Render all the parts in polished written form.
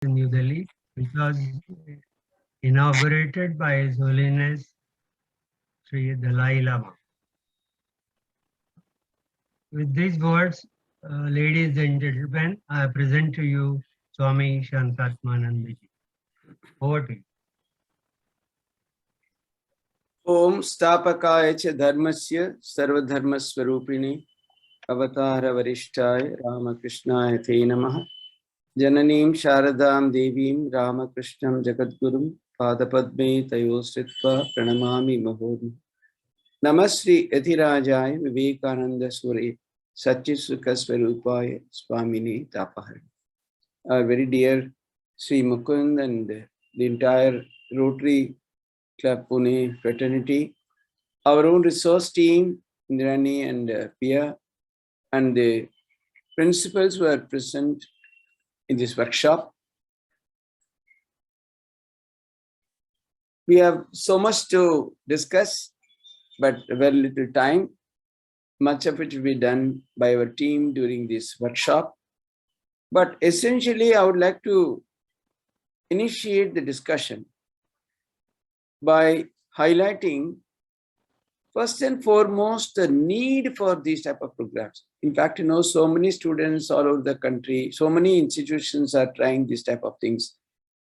in New Delhi, which was inaugurated by His Holiness Sri Dalai Lama. With these words, ladies and gentlemen, I present to you Swami Shantatmanand. Over to you. Om Stapakaya cha Dharmasya Sarvadharmaswarupini Avatara Varishthaya Ramakrishnaya Te Namaha Jananim Sharadam Devim Ramakrishnam Jagadgurum Padapadme Tayostritva Pranamami Mahodhi Namasri Yathirajaya Vivekananda Suri Satchisukhasvarupaya Swamini Tapahari. Our very dear Sri Mukund and the entire Rotary Club Pune fraternity, our own resource team, Indrani and Pia, and the principals were present in this workshop. We have so much to discuss, but very little time. Much of it will be done by our team during this workshop. But essentially, I would like to initiate the discussion by highlighting first and foremost the need for these type of programs. In fact, so many students all over the country, so many institutions are trying this type of things.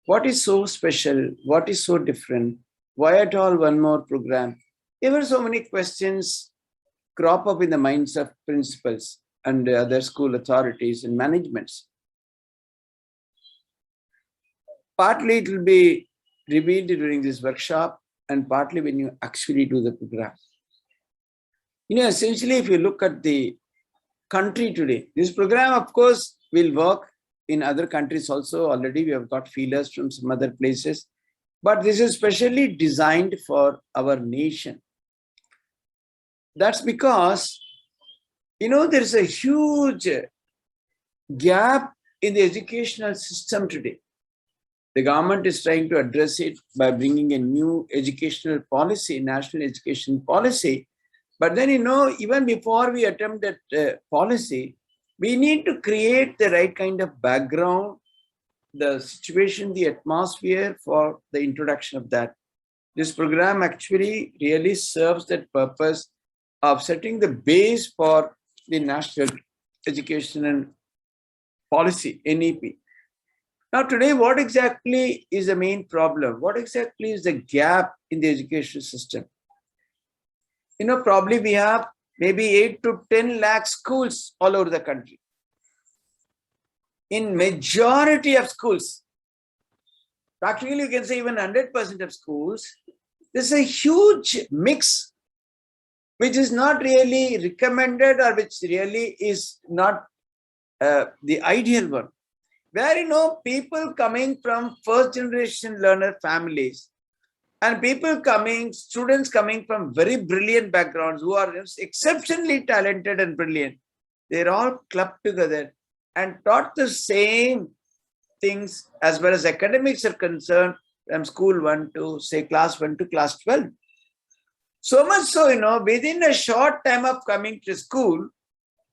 What is so special? What is so different? Why at all one more program? Ever so many questions crop up in the minds of principals and other school authorities and managements. Partly it will be revealed during this workshop and partly when you actually do the program. Essentially, if you look at the country today, this program, of course, will work in other countries also. Already we have got feelers from some other places, but this is specially designed for our nation. That's because, there's a huge gap in the educational system today. The government is trying to address it by bringing a new educational policy, national education policy. But then, even before we attempt that policy, we need to create the right kind of background, the situation, the atmosphere for the introduction of that. This program actually really serves that purpose of setting the base for the national education and policy, NEP. Now today, what exactly is the main problem? What exactly is the gap in the education system? Probably we have maybe 8 to 10 lakh schools all over the country. In majority of schools, practically you can say even 100% of schools, there's a huge mix which is not really recommended or which really is not the ideal one. Where, people coming from first generation learner families and students coming from very brilliant backgrounds who are exceptionally talented and brilliant, they're all clubbed together and taught the same things as far as academics are concerned from school 1 to say class 1 to class 12. So much so, within a short time of coming to school,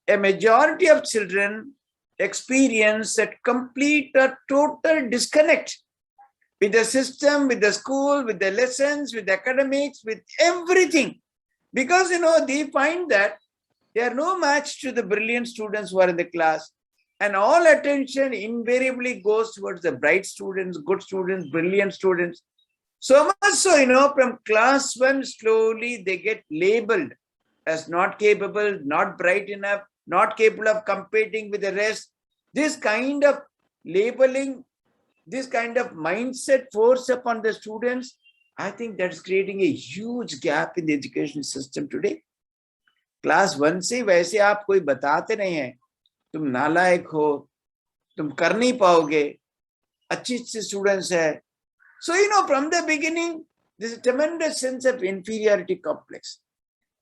a majority of children experience a complete or total disconnect with the system, with the school, with the lessons, with academics, with everything. Because, they find that they are no match to the brilliant students who are in the class. And all attention invariably goes towards the bright students, good students, brilliant students. So much so, from class 1, slowly they get labeled as not capable, not bright enough, not capable of competing with the rest. This kind of labeling, this kind of mindset force upon the students, I think that's creating a huge gap in the education system today. Class 1 से वैसे आप कोई बताते नहीं हैं, तुम नालायक हो, तुम कर नहीं पाओगे, अच्छी students है. So, from the beginning, there's a tremendous sense of inferiority complex.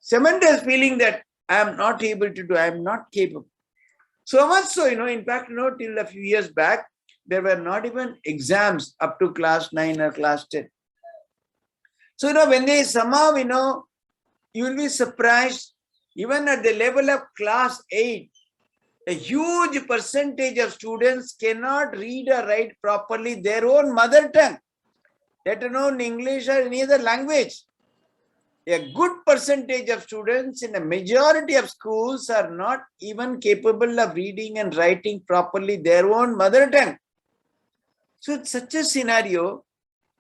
Tremendous feeling that I am not able to do, I am not capable. So much so, in fact, till a few years back, there were not even exams up to class 9 or class 10. So, when they somehow, you will be surprised, even at the level of class 8, A huge percentage of students cannot read or write properly their own mother tongue, let alone English or any other language. A good percentage of students in a majority of schools are not even capable of reading and writing properly their own mother tongue. So in such a scenario,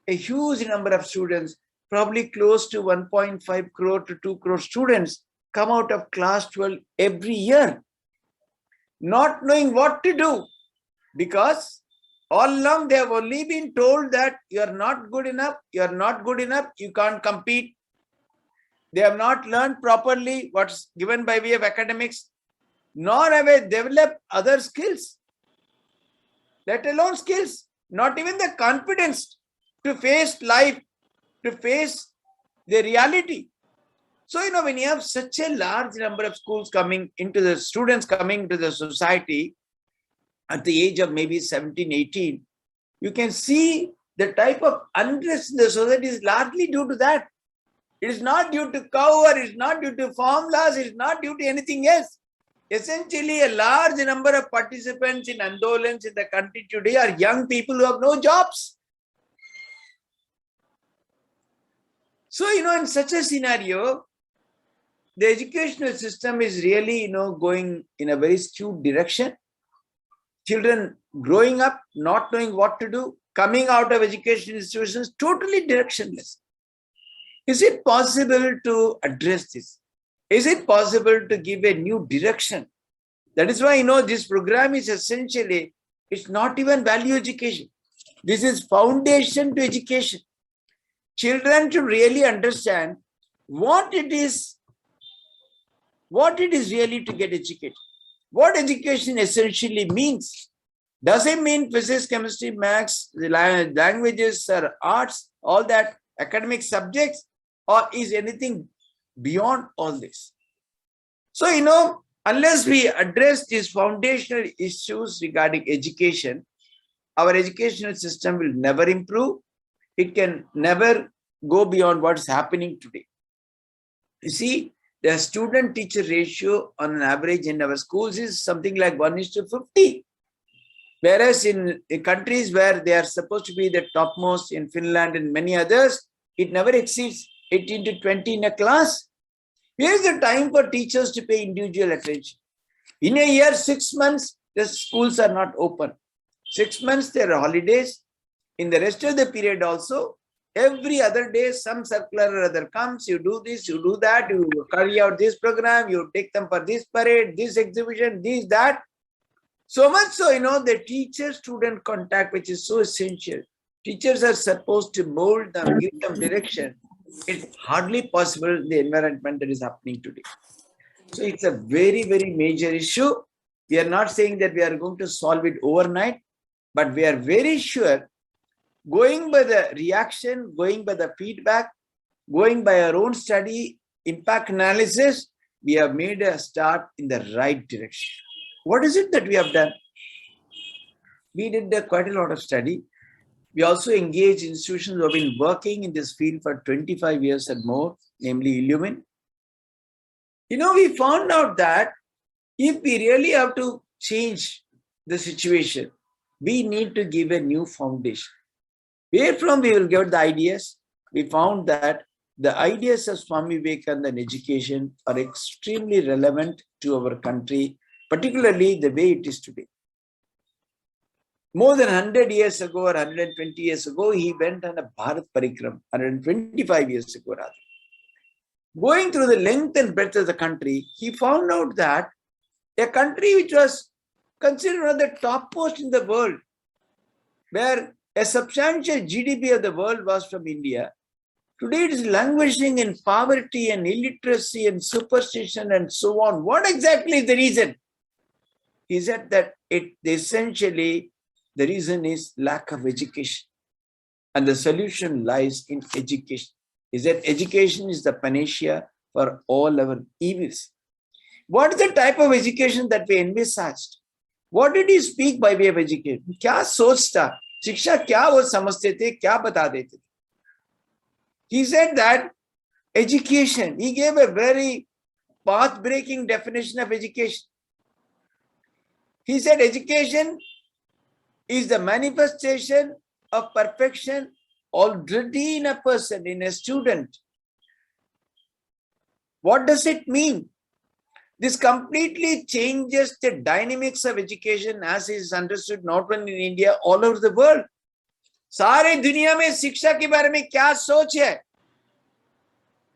a huge number of students, probably close to 1.5 crore to 2 crore students, come out of class 12 every year, not knowing what to do, because all along they have only been told that you are not good enough, you can't compete. They have not learned properly what's given by way of academics, nor have they developed other skills, let alone skills, not even the confidence to face life, to face the reality. So, when you have such a large number of schools coming into the students coming to the society at the age of maybe 17, 18, you can see the type of unrest in the society is largely due to that. It is not due to cow, or it is not due to formulas, it is not due to anything else. Essentially, a large number of participants in Andolans in the country today are young people who have no jobs. So, in such a scenario, the educational system is really, going in a very skewed direction. Children growing up, not knowing what to do, coming out of education institutions, totally directionless. Is it possible to address this? Is it possible to give a new direction? That is why, this program is essentially, it's not even value education. This is foundation to education. Children should really understand what it is really to get educated. What education essentially means. Does it mean physics, chemistry, maths, languages, or arts, all that academic subjects, or is anything beyond all this? So, unless we address these foundational issues regarding education, our educational system will never improve. It can never go beyond what's happening today. You see, the student-teacher ratio on an average in our schools is something like 1:50. Whereas in countries where they are supposed to be the topmost, in Finland and many others, it never exceeds 18 to 20 in a class. Here is the time for teachers to pay individual attention. In a year, 6 months, the schools are not open. 6 months, there are holidays. In the rest of the period also, every other day, some circular or other comes, you do this, you do that, you carry out this program, you take them for this parade, this exhibition, this, that. So much so, the teacher-student contact, which is so essential. Teachers are supposed to mold them, give them direction. It's hardly possible in the environment that is happening today. So it's a very, very major issue. We are not saying that we are going to solve it overnight, but we are very sure, going by the reaction, going by the feedback, going by our own study, impact analysis, we have made a start in the right direction. What is it that we have done? We did quite a lot of study. We also engaged institutions who have been working in this field for 25 years and more, namely Illumin. We found out that if we really have to change the situation, we need to give a new foundation. Where from we will get the ideas? We found that the ideas of Swami Vivekananda in education are extremely relevant to our country, particularly the way it is today. More than 100 years ago or 120 years ago, he went on a Bharat Parikram, 125 years ago rather. Going through the length and breadth of the country, he found out that a country which was considered one of the topmost in the world, where a substantial GDP of the world was from India, today it is languishing in poverty and illiteracy and superstition and so on. What exactly is the reason? He said that essentially the reason is lack of education. And the solution lies in education. Is that education is the panacea for all our evils. What is the type of education that we envisaged? What did he speak by way of education? क्या सोचता? शिक्षा क्या वो समझते थे? क्या बता देते थे? He said that education, he gave a very path-breaking definition of education. He said education is the manifestation of perfection already in a person, in a student. What does it mean? This completely changes the dynamics of education as is understood not only in India, all over the world. सारे दुनिया में शिक्षा के बारे में क्या सोच है?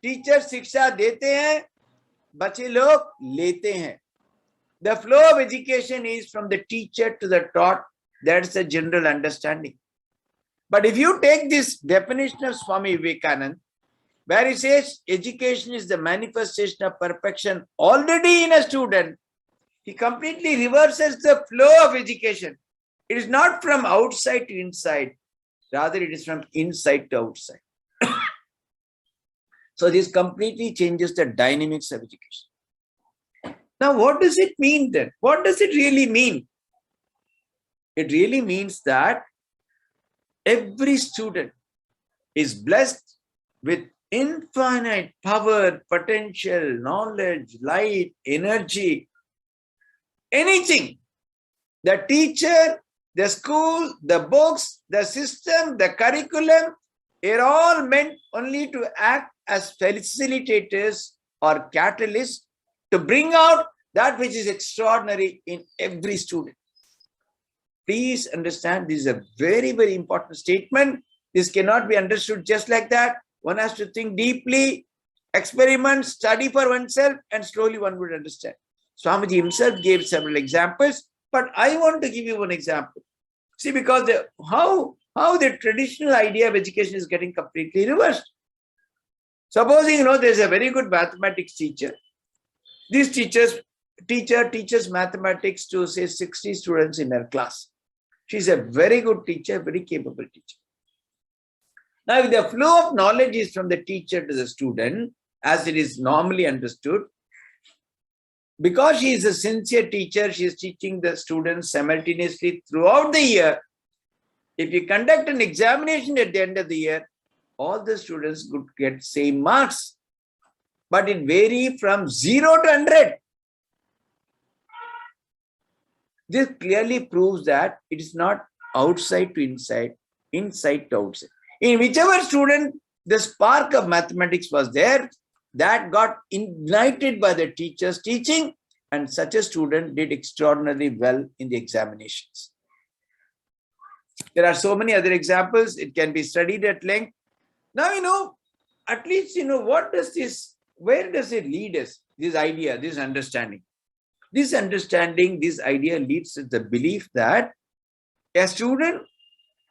टीचर शिक्षा देते हैं, बच्चे लोग लेते हैं. The flow of education is from the teacher to the taught. That's the general understanding. But if you take this definition of Swami Vivekananda, where he says education is the manifestation of perfection already in a student, he completely reverses the flow of education. It is not from outside to inside, rather it is from inside to outside. So this completely changes the dynamics of education. Now, what does it mean then? What does it really mean? It really means that every student is blessed with infinite power, potential, knowledge, light, energy, anything. The teacher, the school, the books, the system, the curriculum are all meant only to act as facilitators or catalysts to bring out that which is extraordinary in every student. Please understand, this is a very, very important statement. This cannot be understood just like that. One has to think deeply, experiment, study for oneself, and slowly one would understand. Swamiji himself gave several examples, but I want to give you one example. See, because how the traditional idea of education is getting completely reversed. Supposing, there's a very good mathematics teacher. This teacher teaches mathematics to, say, 60 students in her class. She's a very good teacher, very capable teacher. Now, if the flow of knowledge is from the teacher to the student, as it is normally understood, because she is a sincere teacher, she is teaching the students simultaneously throughout the year. If you conduct an examination at the end of the year, all the students could get same marks, but it varies from 0 to 100. This clearly proves that it is not outside to inside, inside to outside. In whichever student the spark of mathematics was there, that got ignited by the teacher's teaching, and such a student did extraordinarily well in the examinations. There are so many other examples. It can be studied at length. Now, at least, what does this, where does it lead us? This idea, this understanding. This understanding, this idea leads to the belief that a student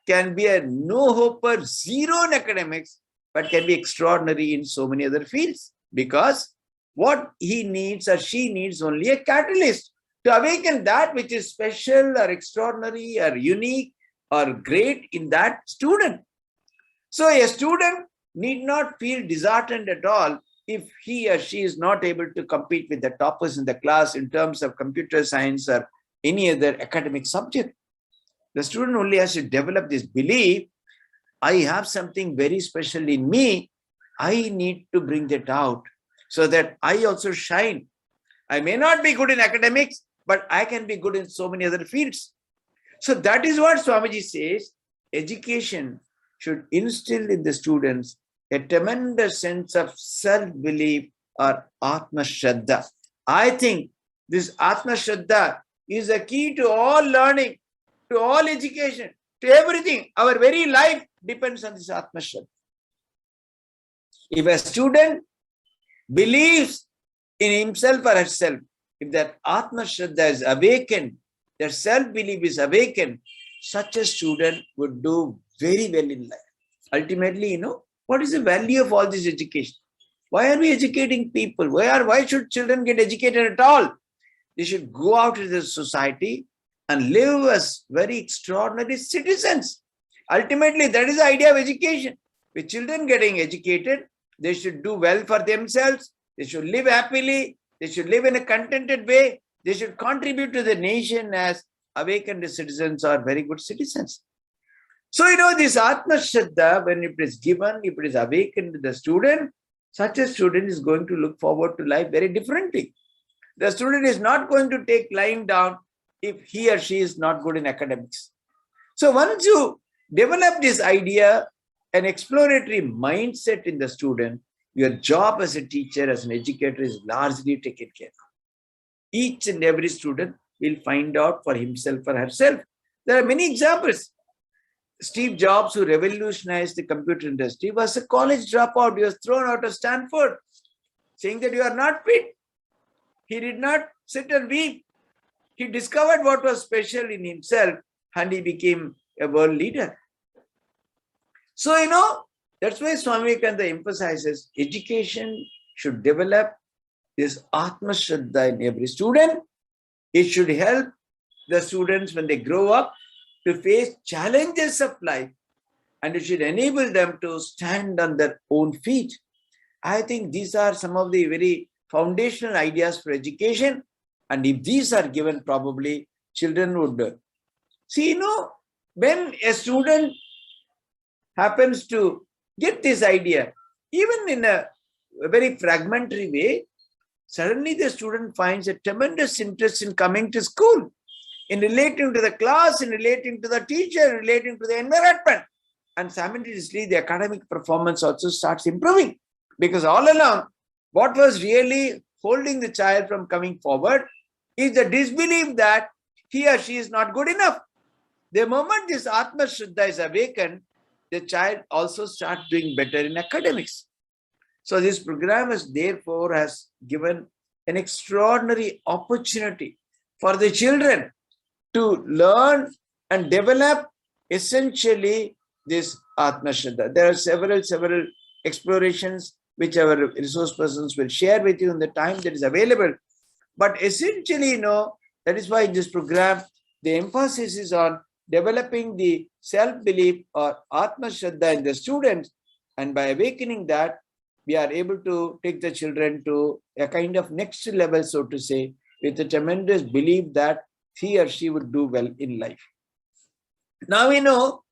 can be a no-hoper, zero in academics, but can be extraordinary in so many other fields, because what he needs or she needs only a catalyst to awaken that which is special or extraordinary or unique or great in that student. So a student need not feel disheartened at all if he or she is not able to compete with the toppers in the class in terms of computer science or any other academic subject. The student only has to develop this belief, I have something very special in me, I need to bring that out so that I also shine. I may not be good in academics, but I can be good in so many other fields. So that is what Swamiji says, education should instill in the students a tremendous sense of self-belief or Atma Shraddha. I think this Atma Shraddha is a key to all learning, to all education, to everything. Our very life depends on this Atma Shraddha. If a student believes in himself or herself, if that Atma Shraddha is awakened, that self-belief is awakened, such a student would do very well in life. Ultimately, what is the value of all this education? Why are we educating people? Why should children get educated at all? They should go out into the society and live as very extraordinary citizens. Ultimately, that is the idea of education. With children getting educated, they should do well for themselves. They should live happily. They should live in a contented way. They should contribute to the nation as awakened citizens or very good citizens. So, this Atma Shraddha, when it is given, if it is awakened to the student, such a student is going to look forward to life very differently. The student is not going to take lying down if he or she is not good in academics. So once you develop this idea, an exploratory mindset in the student, your job as a teacher, as an educator is largely taken care of. Each and every student will find out for himself or herself. There are many examples. Steve Jobs, who revolutionized the computer industry, was a college dropout. He was thrown out of Stanford, saying that you are not fit. He did not sit and weep. He discovered what was special in himself and he became a world leader. So, that's why Swami Vivekananda emphasizes education should develop this Atma Shraddha in every student. It should help the students when they grow up to face challenges of life, and it should enable them to stand on their own feet. I think these are some of the very foundational ideas for education. And if these are given, probably children would see, when a student happens to get this idea, even in a very fragmentary way, suddenly the student finds a tremendous interest in coming to school, in relating to the class, in relating to the teacher, relating to the environment. And simultaneously, the academic performance also starts improving. Because all along, what was really holding the child from coming forward is the disbelief that he or she is not good enough. The moment this Atma Shraddha is awakened, the child also starts doing better in academics. So this program therefore has given an extraordinary opportunity for the children to learn and develop essentially this Atma Shraddha. There are several explorations which our resource persons will share with you in the time that is available. But essentially, that is why in this program, the emphasis is on developing the self-belief or Atma Shraddha in the students. And by awakening that, we are able to take the children to a kind of next level, so to say, with a tremendous belief that he or she would do well in life. Now we know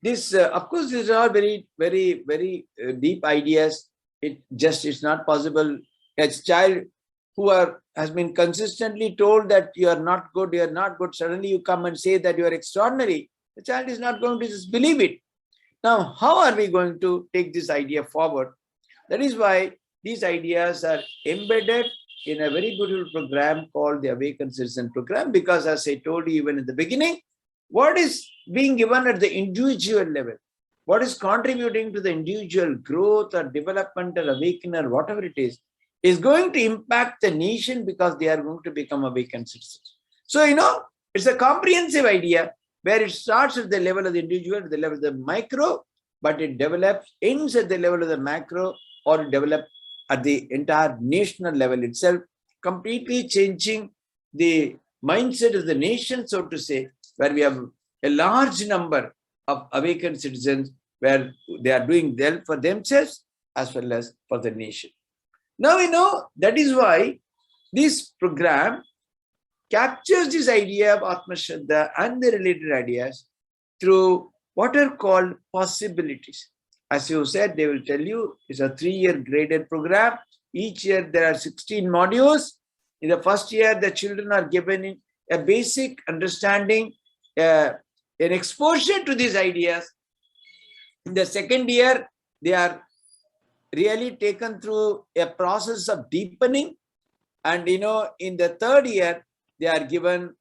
this, of course, these are very, very, very deep ideas. It's not possible. A child who has been consistently told that you are not good, suddenly you come and say that you are extraordinary. The child is not going to just believe it. Now, how are we going to take this idea forward? That is why these ideas are embedded in a very beautiful program called the Awakened Citizen Program, because as I told you even in the beginning, what is being given at the individual level, what is contributing to the individual growth or development or awakening or whatever it is going to impact the nation, because they are going to become awakened citizens. So, it's a comprehensive idea where it starts at the level of the individual, at the level of the micro, but it ends at the level of the macro, or develop at the entire national level itself, completely changing the mindset of the nation, so to say, where we have a large number of awakened citizens where they are doing well for themselves as well as for the nation. Now we know that is why this program captures this idea of Atma Shraddha and the related ideas through what are called possibilities. As you said, they will tell you it's a 3-year graded program. Each year there are 16 modules. In the first year, the children are given a basic understanding, an exposure to these ideas. In the second year, they are really taken through a process of deepening. And, in the third year, they are given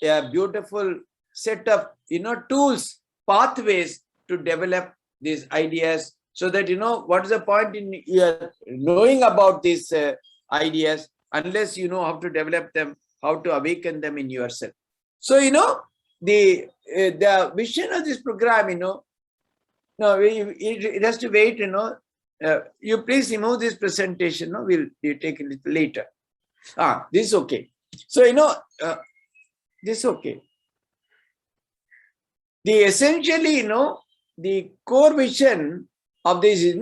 a beautiful set of, tools, pathways to develop these ideas, so that, what is the point in knowing about these ideas unless you know how to develop them, how to awaken them in yourself. So, the vision of this program, it has to wait, you please remove this presentation, we'll take it later. This is okay. So, this is okay. The essentially, the core vision of this is,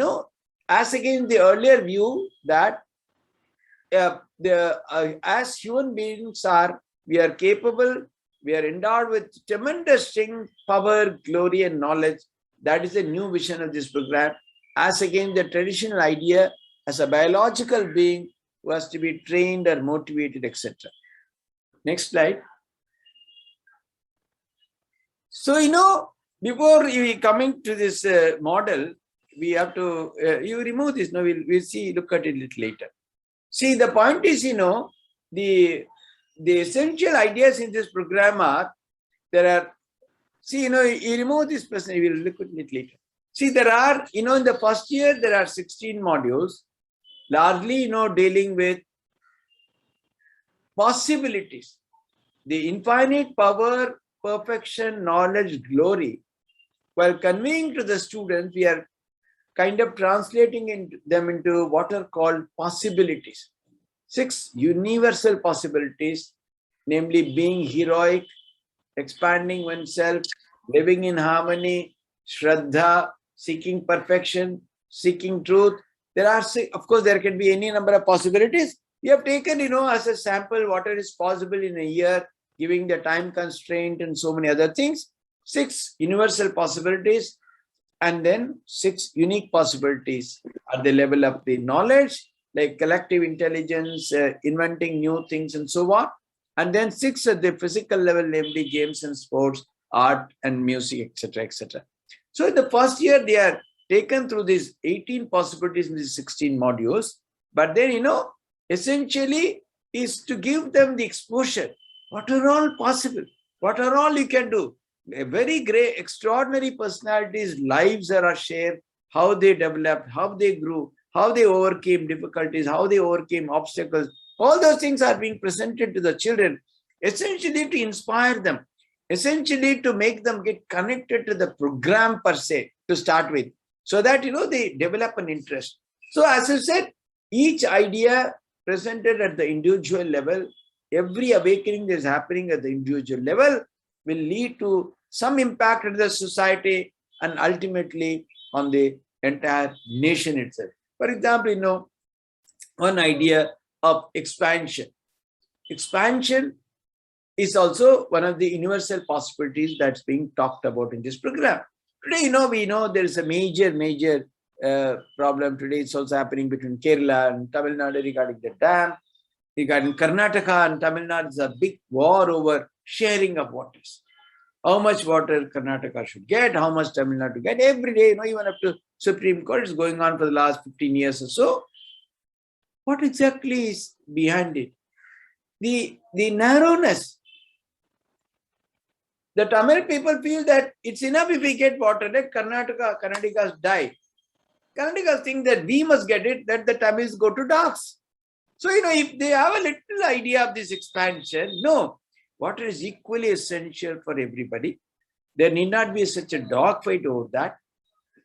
as against the earlier view that as human beings we are capable, we are endowed with tremendous strength, power, glory, and knowledge. That is the new vision of this program, as against the traditional idea as a biological being who has to be trained or motivated, etc. Next slide. So, before we coming to this model, we have to, you remove this. No, we'll see, look at it a little later. See, the point is, the essential ideas in this program are, there are, see, you remove this person, we will look at it later. See, there are, in the first year, there are 16 modules, largely, dealing with possibilities, the infinite power, perfection, knowledge, glory. While conveying to the students, we are kind of translating them into what are called possibilities. 6 universal possibilities, namely being heroic, expanding oneself, living in harmony, Shraddha, seeking perfection, seeking truth. There are, of course, there can be any number of possibilities. We have taken, as a sample, what is possible in a year, giving the time constraint and so many other things. 6 universal possibilities, and then 6 unique possibilities at the level of the knowledge, like collective intelligence, inventing new things and so on. And then 6 at the physical level, namely games and sports, art and music, etc., etc. So in the first year, they are taken through these 18 possibilities in these 16 modules. But then, essentially is to give them the exposure. What are all possible? What are all you can do? A very great, extraordinary personalities' lives are shared, how they developed, how they grew, how they overcame difficulties, how they overcame obstacles. All those things are being presented to the children, essentially to inspire them, essentially to make them get connected to the program per se to start with, so that, they develop an interest. So as I said, each idea presented at the individual level, every awakening that is happening at the individual level will lead to some impact in the society and ultimately on the entire nation itself. For example, one idea of expansion. Expansion is also one of the universal possibilities that's being talked about in this program. Today, we know there is a major problem today. It's also happening between Kerala and Tamil Nadu regarding the dam. Regarding Karnataka and Tamil Nadu, there's a big war over sharing of waters. How much water Karnataka should get, how much Tamil Nadu get. Every day, even up to Supreme Court, is going on for the last 15 years or so. What exactly is behind it? The narrowness. The Tamil people feel that it's enough if we get water, let Karnataka's die. Karnataka's think that we must get it, let the Tamils go to dogs. So, if they have a little idea of this expansion, no, water is equally essential for everybody. There need not be such a dogfight over that.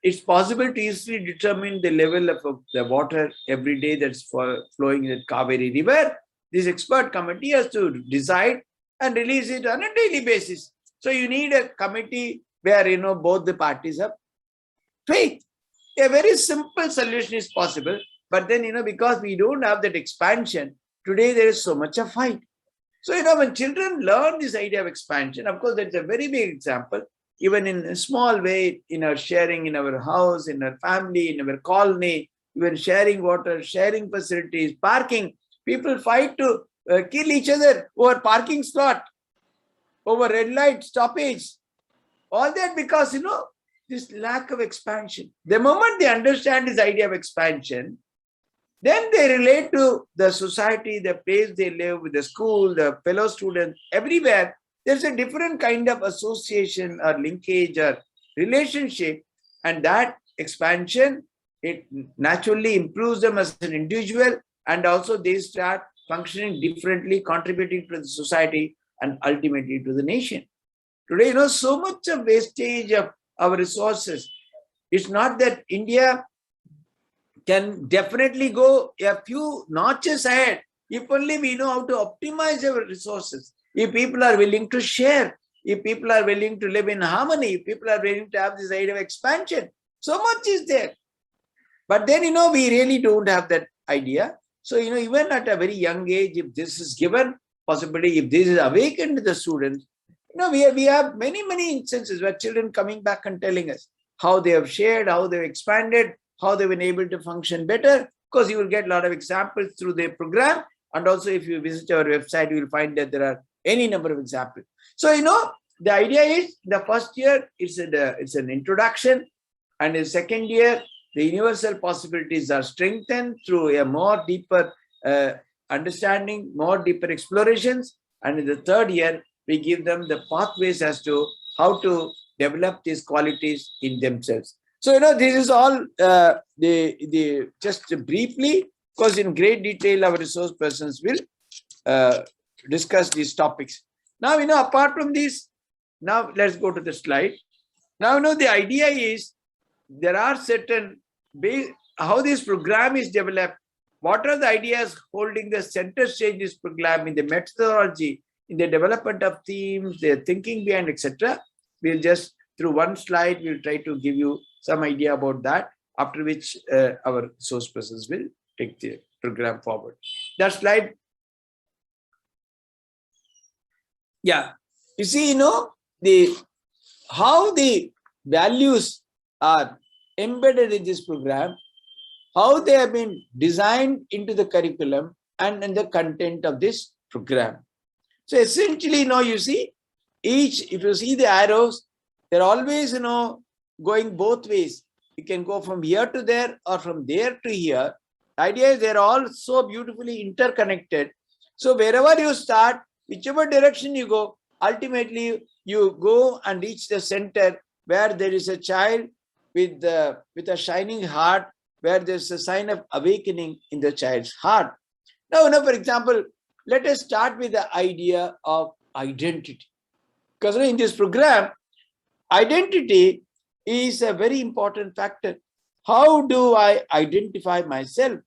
It's possible to easily determine the level of the water every day that's flowing in the Kaveri River. This expert committee has to decide and release it on a daily basis. So you need a committee where, both the parties have faith. A very simple solution is possible. But then, because we don't have that expansion, today there is so much of fight. So, when children learn this idea of expansion, of course, that's a very big example, even in a small way, in our sharing in our house, in our family, in our colony, even sharing water, sharing facilities, parking. People fight to kill each other over parking slot, over red light stoppage. All that because, this lack of expansion. The moment they understand this idea of expansion, then they relate to the society, the place they live, the school, the fellow students, everywhere. There's a different kind of association or linkage or relationship. And that expansion, it naturally improves them as an individual. And also they start functioning differently, contributing to the society and ultimately to the nation. Today, so much of wastage of our resources. It's not that India can definitely go a few notches ahead if only we know how to optimize our resources. If people are willing to share, if people are willing to live in harmony, if people are willing to have this idea of expansion, so much is there. But then, we really don't have that idea. So, even at a very young age, if this is given, possibly if this is awakened to the students, we have many instances where children coming back and telling us how they have shared, how they've expanded, how they've been able to function better. Of course, you will get a lot of examples through the program. And also, if you visit our website, you will find that there are any number of examples. So, The idea is the first year it's an introduction, and in the second year the universal possibilities are strengthened through a more deeper understanding, more deeper explorations, and in the third year we give them the pathways as to how to develop these qualities in themselves. So this is all the just briefly, because in great detail our resource persons will discuss these topics. Now apart from this, now let's go to the slide. Now the idea is there are certain how this program is developed. What are the ideas holding the center stage this program in the methodology, in the development of themes, the thinking behind, etc. We'll just through one slide we'll try to give you some idea about that, after which our source persons will take the program forward. That slide. Yeah, you see, how the values are embedded in this program, how they have been designed into the curriculum and in the content of this program. So essentially, you see, if you see the arrows, they're always, going both ways. You can go from here to there or from there to here. The idea is they're all so beautifully interconnected. So wherever you start, whichever direction you go, ultimately you go and reach the center where there is a child with a shining heart, where there's a sign of awakening in the child's heart. Now, for example, let us start with the idea of identity. Because in this program, identity is a very important factor. How do I identify myself?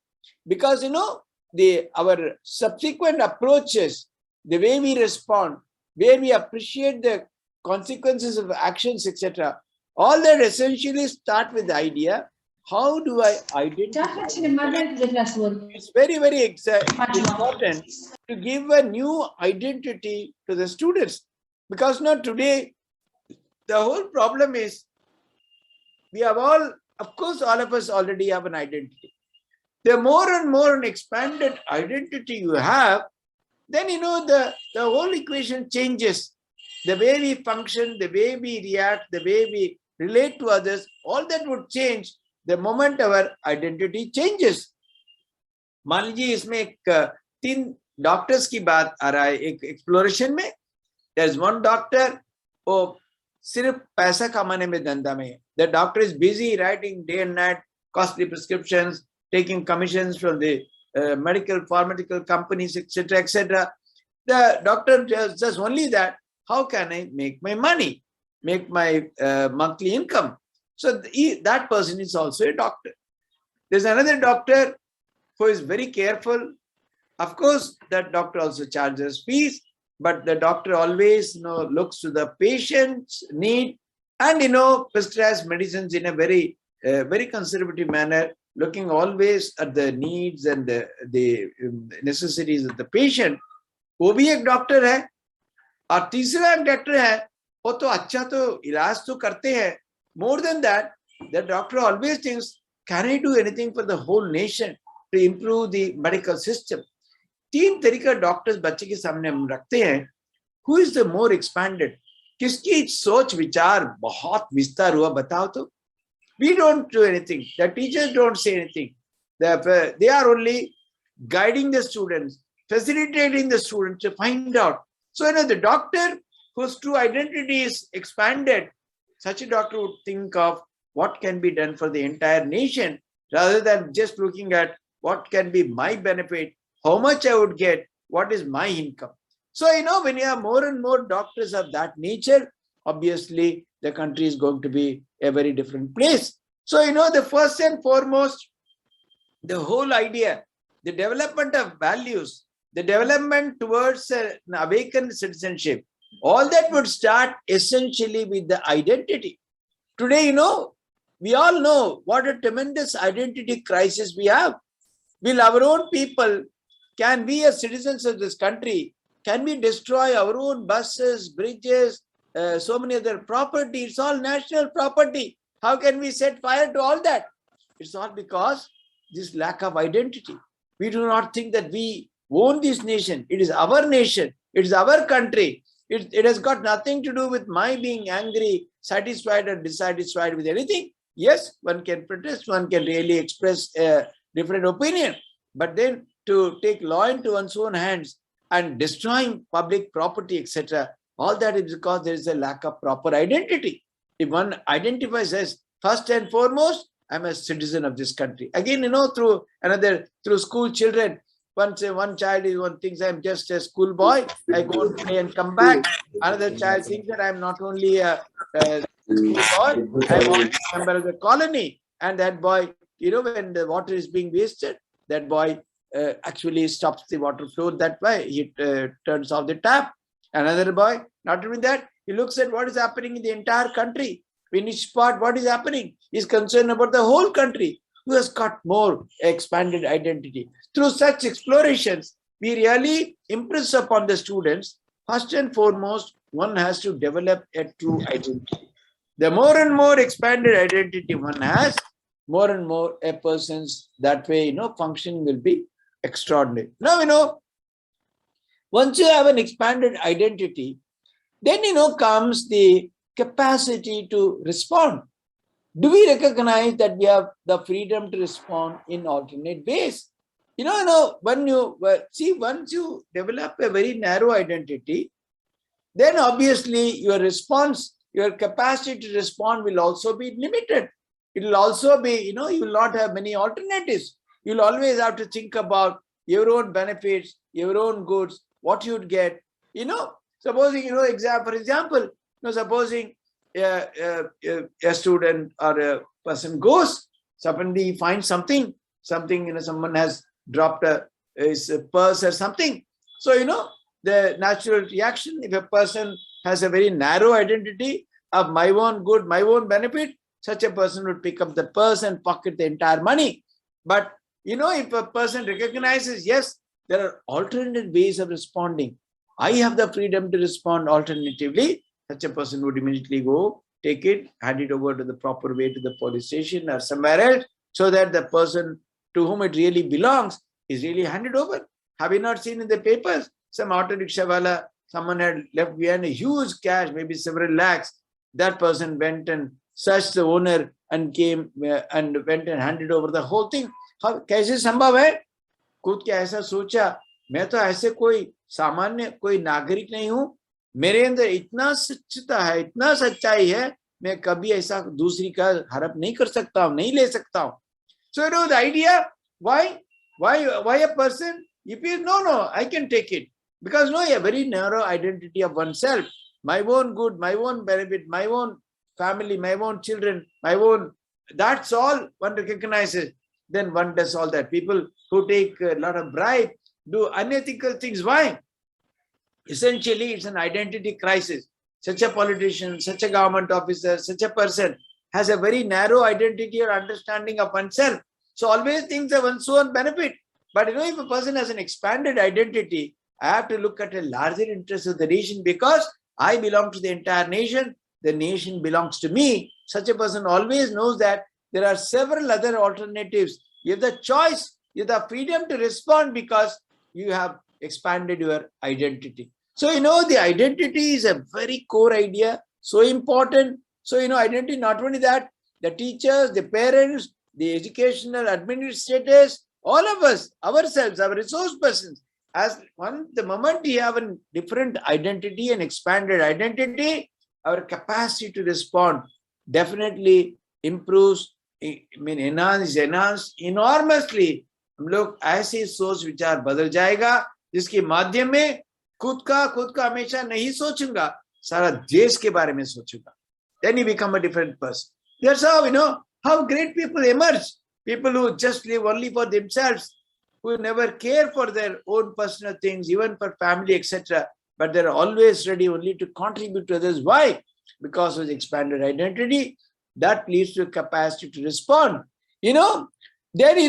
Because, our subsequent approaches, the way we respond, where we appreciate the consequences of actions, etc., all that essentially start with the idea, how do I identify? It's very, very important to give a new identity to the students. Because today, the whole problem is, we have all of us already have an identity. The more and more an expanded identity you have, then the whole equation changes. The way we function, the way we react, the way we relate to others, all that would change the moment our identity changes. मान लीजिए इसमें 3 doctors की बात आ रहा है एक exploration में. There's one doctor वो सिर्फ पैसा कमाने में धंधा में है. The doctor is busy writing day and night costly prescriptions, taking commissions from the medical pharmaceutical companies, etc., etc. The doctor does only that. How can I make my money, make my monthly income? So that person is also a doctor. There's another doctor who is very careful. Of course, that doctor also charges fees, but the doctor always looks to the patient's need and prescribes medicines in a very very conservative manner, looking always at the needs and the necessities of the patient. वो भी एक doctor है. और तीसरा एक doctor है, वो तो अच्छा तो इलाज तो करते हैं. More than that, the doctor always thinks, can I do anything for the whole nation to improve the medical system? 3 तरीका डॉक्टर्स बच्चे के सामने हम रखते हैं. Who is the more expanded? किसकी सोच विचार बहुत विस्तार हुआ बताओ तो. We don't do anything. The teachers don't say anything. They are only guiding the students, facilitating the students to find out. So the doctor whose true identity is expanded, such a doctor would think of what can be done for the entire nation, rather than just looking at what can be my benefit, how much I would get, what is my income. So when you have more and more doctors of that nature, obviously the country is going to be a very different place. So the first and foremost, the whole idea, the development of values, the development towards an awakened citizenship, all that would start essentially with the identity. Today, we all know what a tremendous identity crisis we have. Will our own people, can we as citizens of this country, can we destroy our own buses, bridges, so many other property? It's all national property. How can we set fire to all that? It's all because this lack of identity. We do not think that we own this nation. It is our nation. It is our country. It has got nothing to do with my being angry, satisfied or dissatisfied with anything. Yes, one can protest, one can really express a different opinion. But then to take law into one's own hands and destroying public property, etc., all that is because there is a lack of proper identity. If one identifies as first and foremost, I'm a citizen of this country. Again, through school children, once one child is one thinks I'm just a school boy, I go and play and come back. Another child thinks that I'm not only a school boy, I'm also a member of the colony. And that boy, when the water is being wasted, that boy actually stops the water flow that way. He turns off the tap. Another boy, not even that, he looks at what is happening in the entire country. In each part, what is happening? He's concerned about the whole country. Who has got more expanded identity? Through such explorations, we really impress upon the students, first and foremost, one has to develop a true identity. The more and more expanded identity one has, more and more a person's that way, function will be extraordinary. Now, once you have an expanded identity, then, comes the capacity to respond. Do we recognize that we have the freedom to respond in alternate ways? When once you develop a very narrow identity, then obviously your response, your capacity to respond will also be limited. It will also be, you will not have many alternatives. You'll always have to think about your own benefits, your own goods, what you'd get. Supposing, for example, supposing a student or a person goes, suddenly finds something, someone has dropped his purse or something. So, the natural reaction, if a person has a very narrow identity of my own good, my own benefit, such a person would pick up the purse and pocket the entire money. But, if a person recognizes, yes, there are alternate ways of responding. I have the freedom to respond alternatively. Such a person would immediately go, take it, hand it over to the proper way to the police station or somewhere else, so that the person to whom it really belongs is really handed over. Have you not seen in the papers? Some auto rickshaw wala, someone had left behind a huge cash, maybe several lakhs. That person went and searched the owner and came and went and handed over the whole thing. कैसे संभव है? खुद क्या ऐसा सोचा, मैं तो ऐसे कोई सामान्य कोई नागरिक नहीं हूं, मेरे अंदर इतना सच्चता है, इतना सच्चाई है, मैं कभी ऐसा दूसरी का हड़प नहीं कर सकता हूं, नहीं ले सकता हूं. So the idea, why a person, if you no, I can take it, because a very narrow identity of oneself, my own good, my own benefit, my own family, my own children, my own, that's all one recognizes. Then one does all that. People who take a lot of bribe do unethical things. Why? Essentially, it's an identity crisis. Such a politician, such a government officer, such a person has a very narrow identity or understanding of oneself. So always thinks of one's own benefit. But if a person has an expanded identity, I have to look at a larger interest of the nation, because I belong to the entire nation. The nation belongs to me. Such a person always knows that there are several other alternatives. You have the choice, you have the freedom to respond, because you have expanded your identity. So, the identity is a very core idea, so important. So, identity, not only that, the teachers, the parents, the educational administrators, all of us, ourselves, our resource persons, the moment you have a different identity and expanded identity, our capacity to respond definitely improves, enhanced enormously. हम लोग ऐसे सोच विचार बदल जाएगा जिसके माध्यम में खुद का हमेशा नहीं सोचूंगा, सारा देश के बारे में सोचूंगा. Then you become a different person. That's how, how great people emerge. People who just live only for themselves, who never care for their own personal things, even for family, etc. But they're always ready only to contribute to others. Why? Because of the expanded identity. That leads to a capacity to respond. Then,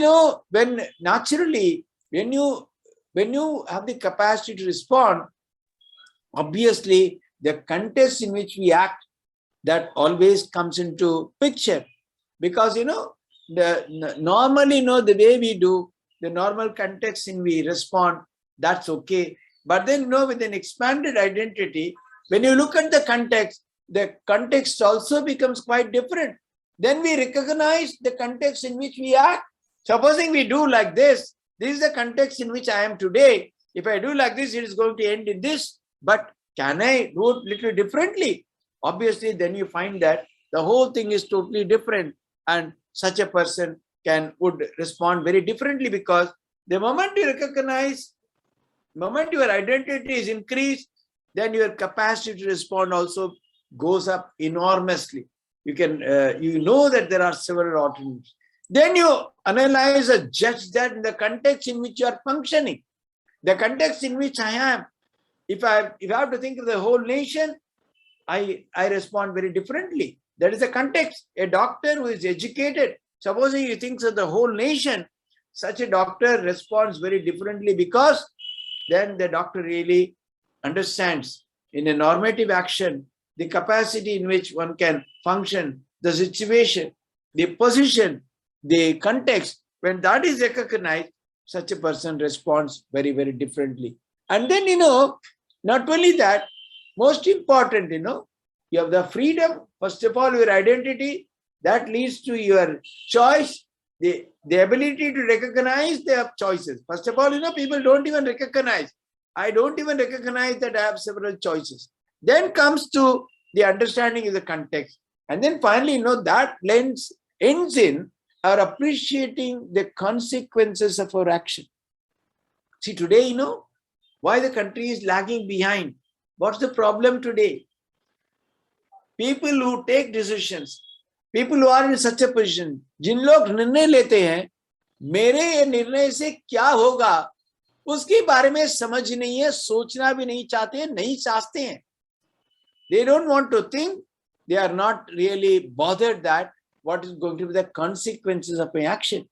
when naturally, when you have the capacity to respond, obviously the context in which we act, that always comes into picture. Because, normally, the way we do, the normal context in we respond, that's okay. But then, with an expanded identity, When you look at the context also becomes quite different. Then we recognize the context in which we are. Supposing we do like this is the context in which I am today. If I do like this, it is going to end in this. But can I do it little differently? Obviously, then you find that the whole thing is totally different, and such a person would respond very differently, because the moment you recognize, the moment your identity is increased, then your capacity to respond also goes up enormously. You can, you know that there are several alternatives. Then you analyze and judge that in the context in which you are functioning, the context in which I am. If I have to think of the whole nation, I respond very differently. That is the context. A doctor who is educated, supposing he thinks of the whole nation, such a doctor responds very differently, because then the doctor really understands in a normative action the capacity in which one can function, the situation, the position, the context. When that is recognized, such a person responds very, very differently. And then, not only that, most important, you have the freedom, first of all, your identity, that leads to your choice, the ability to recognize their choices. First of all, people don't even recognize. I don't even recognize that I have several choices. Then comes to the understanding of the context. And then finally, that ends in our appreciating the consequences of our action. See, today, why the country is lagging behind. What's the problem today? People who take decisions, people who are in such a position, जिन लोग निर्णय लेते हैं, मेरे ये निर्णय से क्या होगा, उसके बारे में समझ नहीं है, सोचना भी नहीं चाहते हैं, नहीं चाहते हैं. They don't want to think. They are not really bothered that what is going to be the consequences of my action.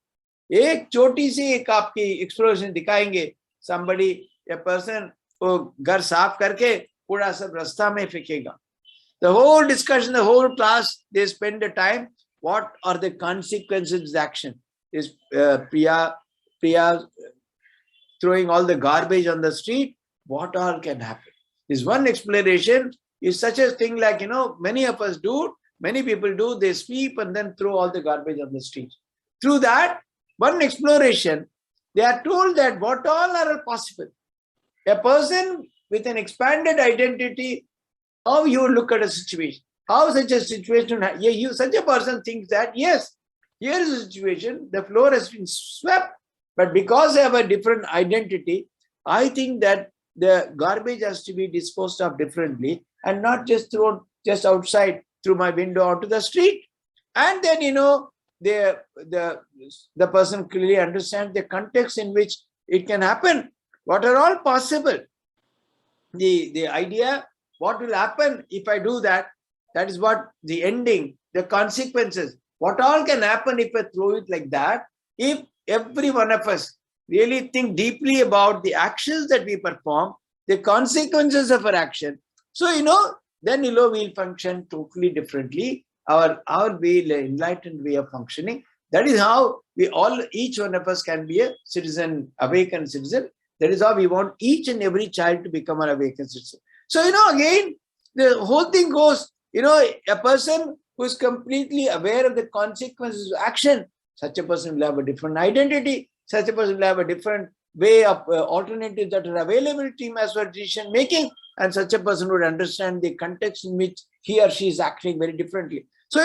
एक छोटी सी एक आपकी एक्सप्लोरेशन दिखाएंगे. Somebody, a person, वो घर साफ करके कूड़ा सब रास्ता में फेंकेगा. The whole discussion, the whole class, they spend the time. What are the consequences of this action? Is Priya throwing all the garbage on the street? What all can happen? This one exploration is such a thing like, many of us do, many people do, they sweep and then throw all the garbage on the street. Through that, one exploration, they are told that what all are possible. A person with an expanded identity, how you look at a situation, how such a situation, such a person thinks that, yes, here is a situation, the floor has been swept, but because I have a different identity, I think that the garbage has to be disposed of differently and not just thrown just outside through my window onto the street. And then, the person clearly understands the context in which it can happen. What are all possible? The idea, what will happen if I do that? That is what the ending, the consequences. What all can happen if I throw it like that? If every one of us really think deeply about the actions that we perform, the consequences of our action. So, then, we'll function totally differently. Our way, enlightened way of functioning. That is how each one of us can be a citizen, awakened citizen. That is how we want each and every child to become an awakened citizen. So, again, the whole thing goes, a person who is completely aware of the consequences of action, such a person will have a different identity, such a person will have a different way of alternatives that are available to him as for decision making, and such a person would understand the context in which he or she is acting very differently. So,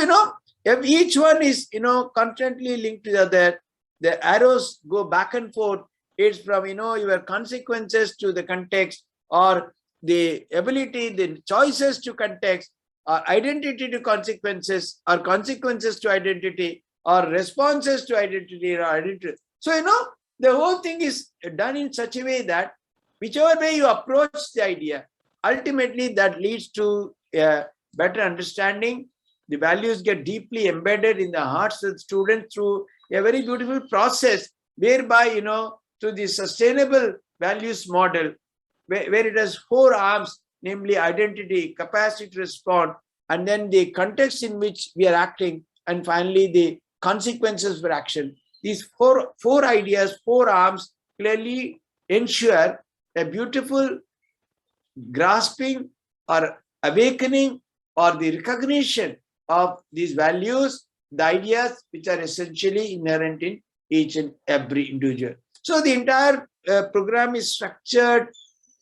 if each one is, constantly linked to the other, the arrows go back and forth. It's from, your consequences to the context, or the ability, the choices to context, or identity to consequences, or consequences to identity, or responses to identity, or identity. So, the whole thing is done in such a way that whichever way you approach the idea, ultimately that leads to a better understanding. The values get deeply embedded in the hearts of the students through a very beautiful process, whereby, through the sustainable values model, where it has 4 arms, namely identity, capacity to respond, and then the context in which we are acting, and finally the consequences for action. These four ideas, 4 arms clearly ensure a beautiful grasping or awakening or the recognition of these values, the ideas which are essentially inherent in each and every individual. So the entire program is structured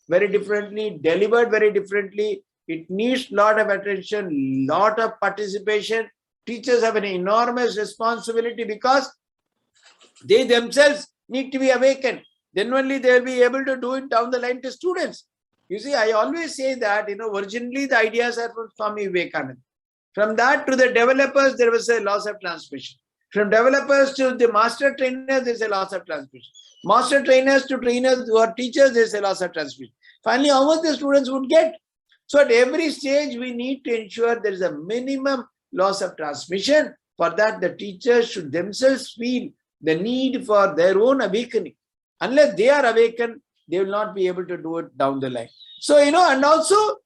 very differently, delivered very differently. It needs a lot of attention, lot of participation. Teachers have an enormous responsibility because they themselves need to be awakened. Then only they will be able to do it down the line to students. You see, I always say that, originally the ideas are from Swami Vivekananda. From that to the developers, there was a loss of transmission. From developers to the master trainers, there's a loss of transmission. Master trainers to trainers who are teachers, there's a loss of transmission. Finally, how much the students would get? So at every stage, we need to ensure there is a minimum loss of transmission. For that, the teachers should themselves feel the need for their own awakening. Unless they are awakened, they will not be able to do it down the line. So, and also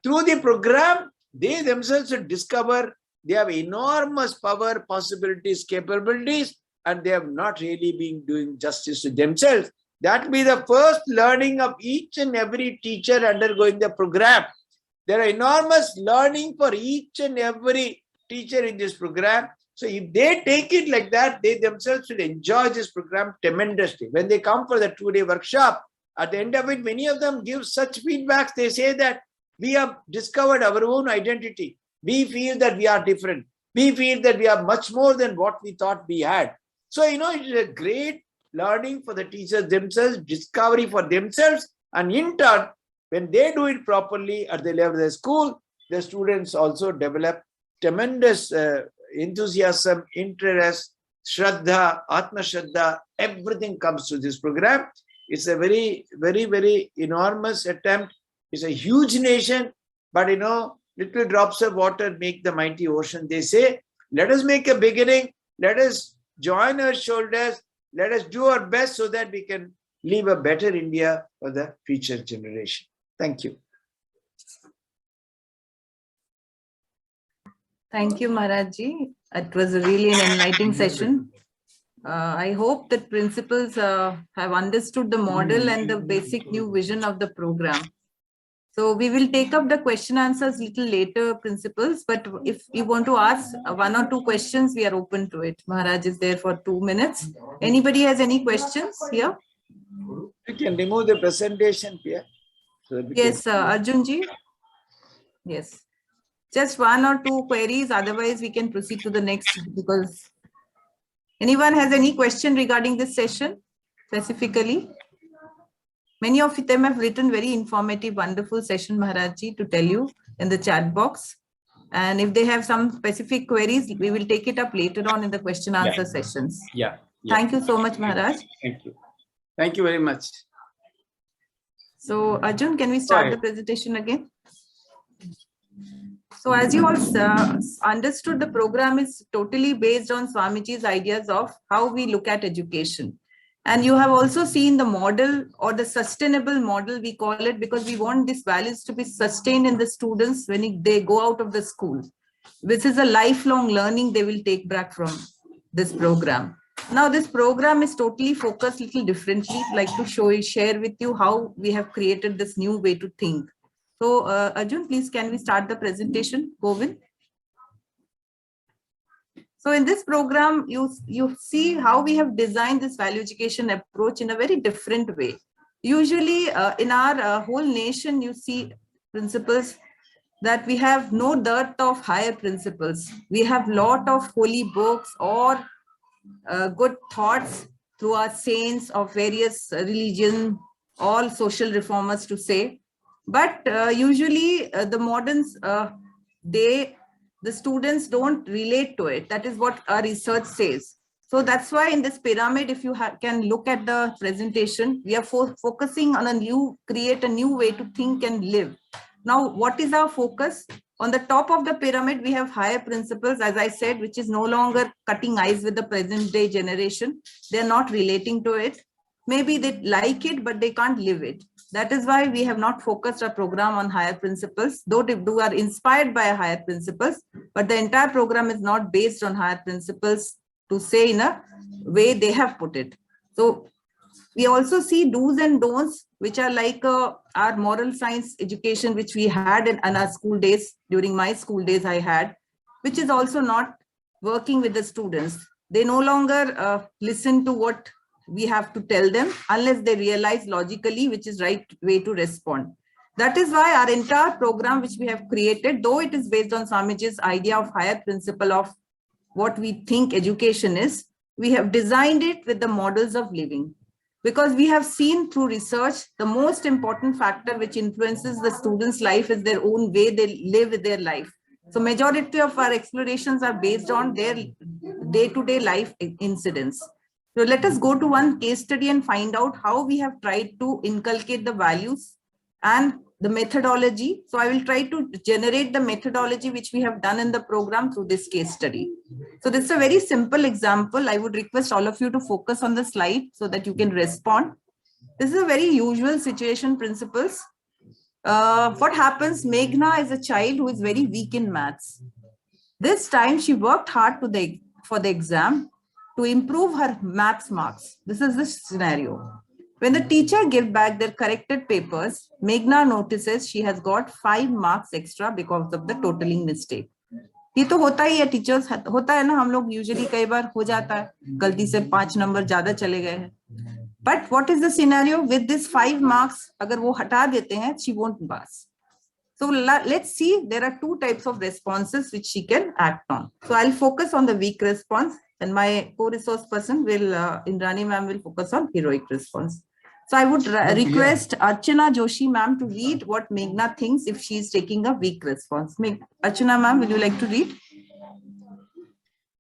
through the program, they themselves should discover they have enormous power, possibilities, capabilities, and they have not really been doing justice to themselves. That will be the first learning of each and every teacher undergoing the program. There are enormous learning for each and every teacher in this program. So if they take it like that, they themselves will enjoy this program tremendously. When they come for the 2-day workshop, at the end of it, many of them give such feedbacks. They say that we have discovered our own identity. We feel that we are different. We feel that we are much more than what we thought we had. So, it is a great learning for the teachers themselves, discovery for themselves. And in turn, when they do it properly at the level of the school, the students also develop tremendous enthusiasm, interest, Shraddha, Atma Shraddha, everything comes to this program. It's a very, very, very enormous attempt. It's a huge nation, but little drops of water make the mighty ocean. They say, let us make a beginning. Let us join our shoulders. Let us do our best so that we can leave a better India for the future generation. Thank you. Thank you, Maharajji. It was really an enlightening session. I hope that principals have understood the model and the basic new vision of the program. So we will take up the question answers little later, principals. But if you want to ask 1 or 2 questions, we are open to it. Maharaj is there for 2 minutes. Anybody has any questions here? You can remove the presentation here. So yes, Arjunji. Yes. Just 1 or 2 queries. Otherwise, we can proceed to the next. Because anyone has any question regarding this session specifically? Many of them have written very informative, wonderful session, Maharajji, to tell you in the chat box. And if they have some specific queries, we will take it up later on in the question answer sessions. Yeah. Thank you so much, Maharaj. Thank you. Thank you very much. So, Arjun, can we start the presentation again? So, as you all understood, the program is totally based on Swamiji's ideas of how we look at education. And you have also seen the model or the sustainable model, we call it, because we want these values to be sustained in the students when they go out of the school. This is a lifelong learning they will take back from this program. Now, this program is totally focused a little differently. I'd like to share with you how we have created this new way to think. So, Arjun, please, can we start the presentation? Govind. So in this program, you see how we have designed this value education approach in a very different way. Usually in our whole nation, you see principles that we have no dearth of higher principles. We have lot of holy books or good thoughts through our saints of various religion, all social reformers to say. But usually the moderns, the students don't relate to it. That is what our research says. So that's why in this pyramid, if you can look at the presentation, we are focusing on create a new way to think and live. Now, what is our focus? On the top of the pyramid, we have higher principles, as I said, which is no longer cutting eyes with the present day generation. They're not relating to it. Maybe they like it, but they can't live it. That is why we have not focused our program on higher principles, though they are inspired by higher principles, but the entire program is not based on higher principles to say in a way they have put it. So We also see do's and don'ts, which are like our moral science education, which we had in our school days. During my school days, I had, which is also not working with the students. They no longer listen to what we have to tell them unless they realize logically which is right way to respond. That is why our entire program, which we have created, though it is based on Swamiji's idea of higher principle of what we think education is, we have designed it with the models of living. Because we have seen through research, the most important factor which influences the student's life is their own way they live their life. So majority of our explorations are based on their day-to-day life incidents. So let us go to one case study and find out how we have tried to inculcate the values and the methodology. So I will try to generate the methodology which we have done in the program through this case study. So this is a very simple example. I would request all of you to focus on the slide so that you can respond. This is a very usual situation principles. What happens, Meghna is a child who is very weak in maths. This time she worked hard for the exam to improve her maths marks. This is the scenario. When the teacher gives back their corrected papers, Meghna notices she has got 5 marks extra because of the totaling mistake. ये तो होता ही है teachers, होता है ना, हम लोग usually कई बार हो जाता है, गलती से 5 नंबर ज्यादा चले गए हैं. But what is the scenario with this 5 marks? अगर वो हटा देते हैं, she won't pass. So let's see, there are 2 types of responses which she can act on. So I'll focus on the weak response, and my co-resource person will, Indrani ma'am, will focus on heroic response. So I would request Archana Joshi ma'am to read what Meghna thinks if she is taking a weak response. Archana ma'am, will you like to read?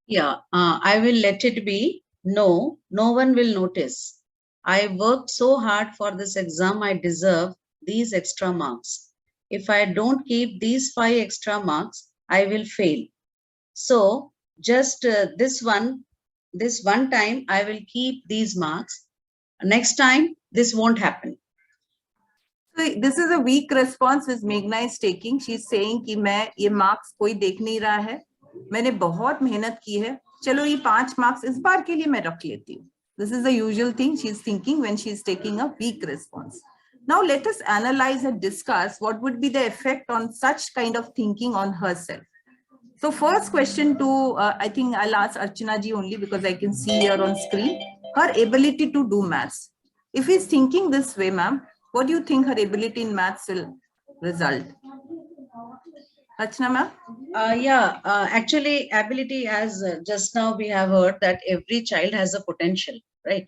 Yeah, I will let it be. No one will notice. I worked so hard for this exam. I deserve these extra marks. If I don't keep these 5 extra marks, I will fail. So just this one time, I will keep these marks. Next time, this won't happen. So this is a weak response which Meghna is taking. She is saying कि मैं ये marks कोई देख नहीं रहा है, मैंने बहुत मेहनत की है, चलो ये 5 marks इस बार के लिए मैं रख लेती हूँ. This is the usual thing she is thinking when she is taking a weak response. Now let us analyze and discuss what would be the effect on such kind of thinking on herself. So first question to, I think I'll ask Archana ji only because I can see here on screen, her ability to do maths. If he's thinking this way, ma'am, what do you think her ability in maths will result? Archana ma'am? Actually, ability, as just now we have heard that every child has a potential, right?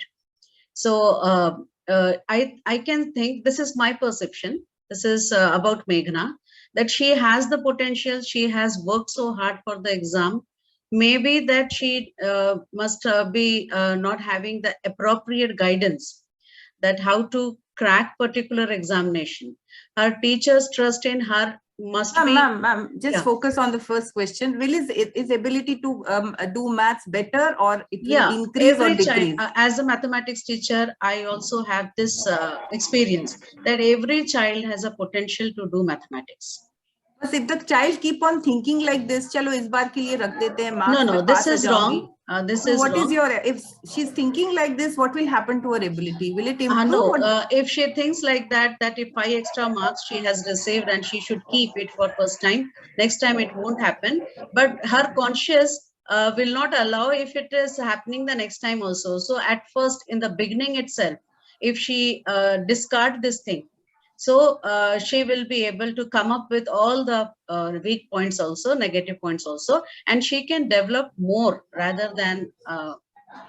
So I can think, this is my perception, this is about Meghna, that she has the potential, she has worked so hard for the exam. Maybe that she must be not having the appropriate guidance that how to crack particular examination. Her teachers' trust in her must be. Ma'am, just focus on the first question. Will his ability to do maths better, or it will increase or decrease? As a mathematics teacher, I also have this experience that every child has a potential to do mathematics. But if the child keep on thinking like this, chalo is baar ke liye rakh dete hain, marks no, this is wrong. So what is your, if she's thinking like this, what will happen to her ability? Will it improve? If she thinks like that if 5 extra marks she has received and she should keep it for first time, next time it won't happen. But her conscious will not allow if it is happening the next time also. So at first, in the beginning itself, if she discard this thing, so she will be able to come up with all the weak points also, negative points also, and she can develop more rather than.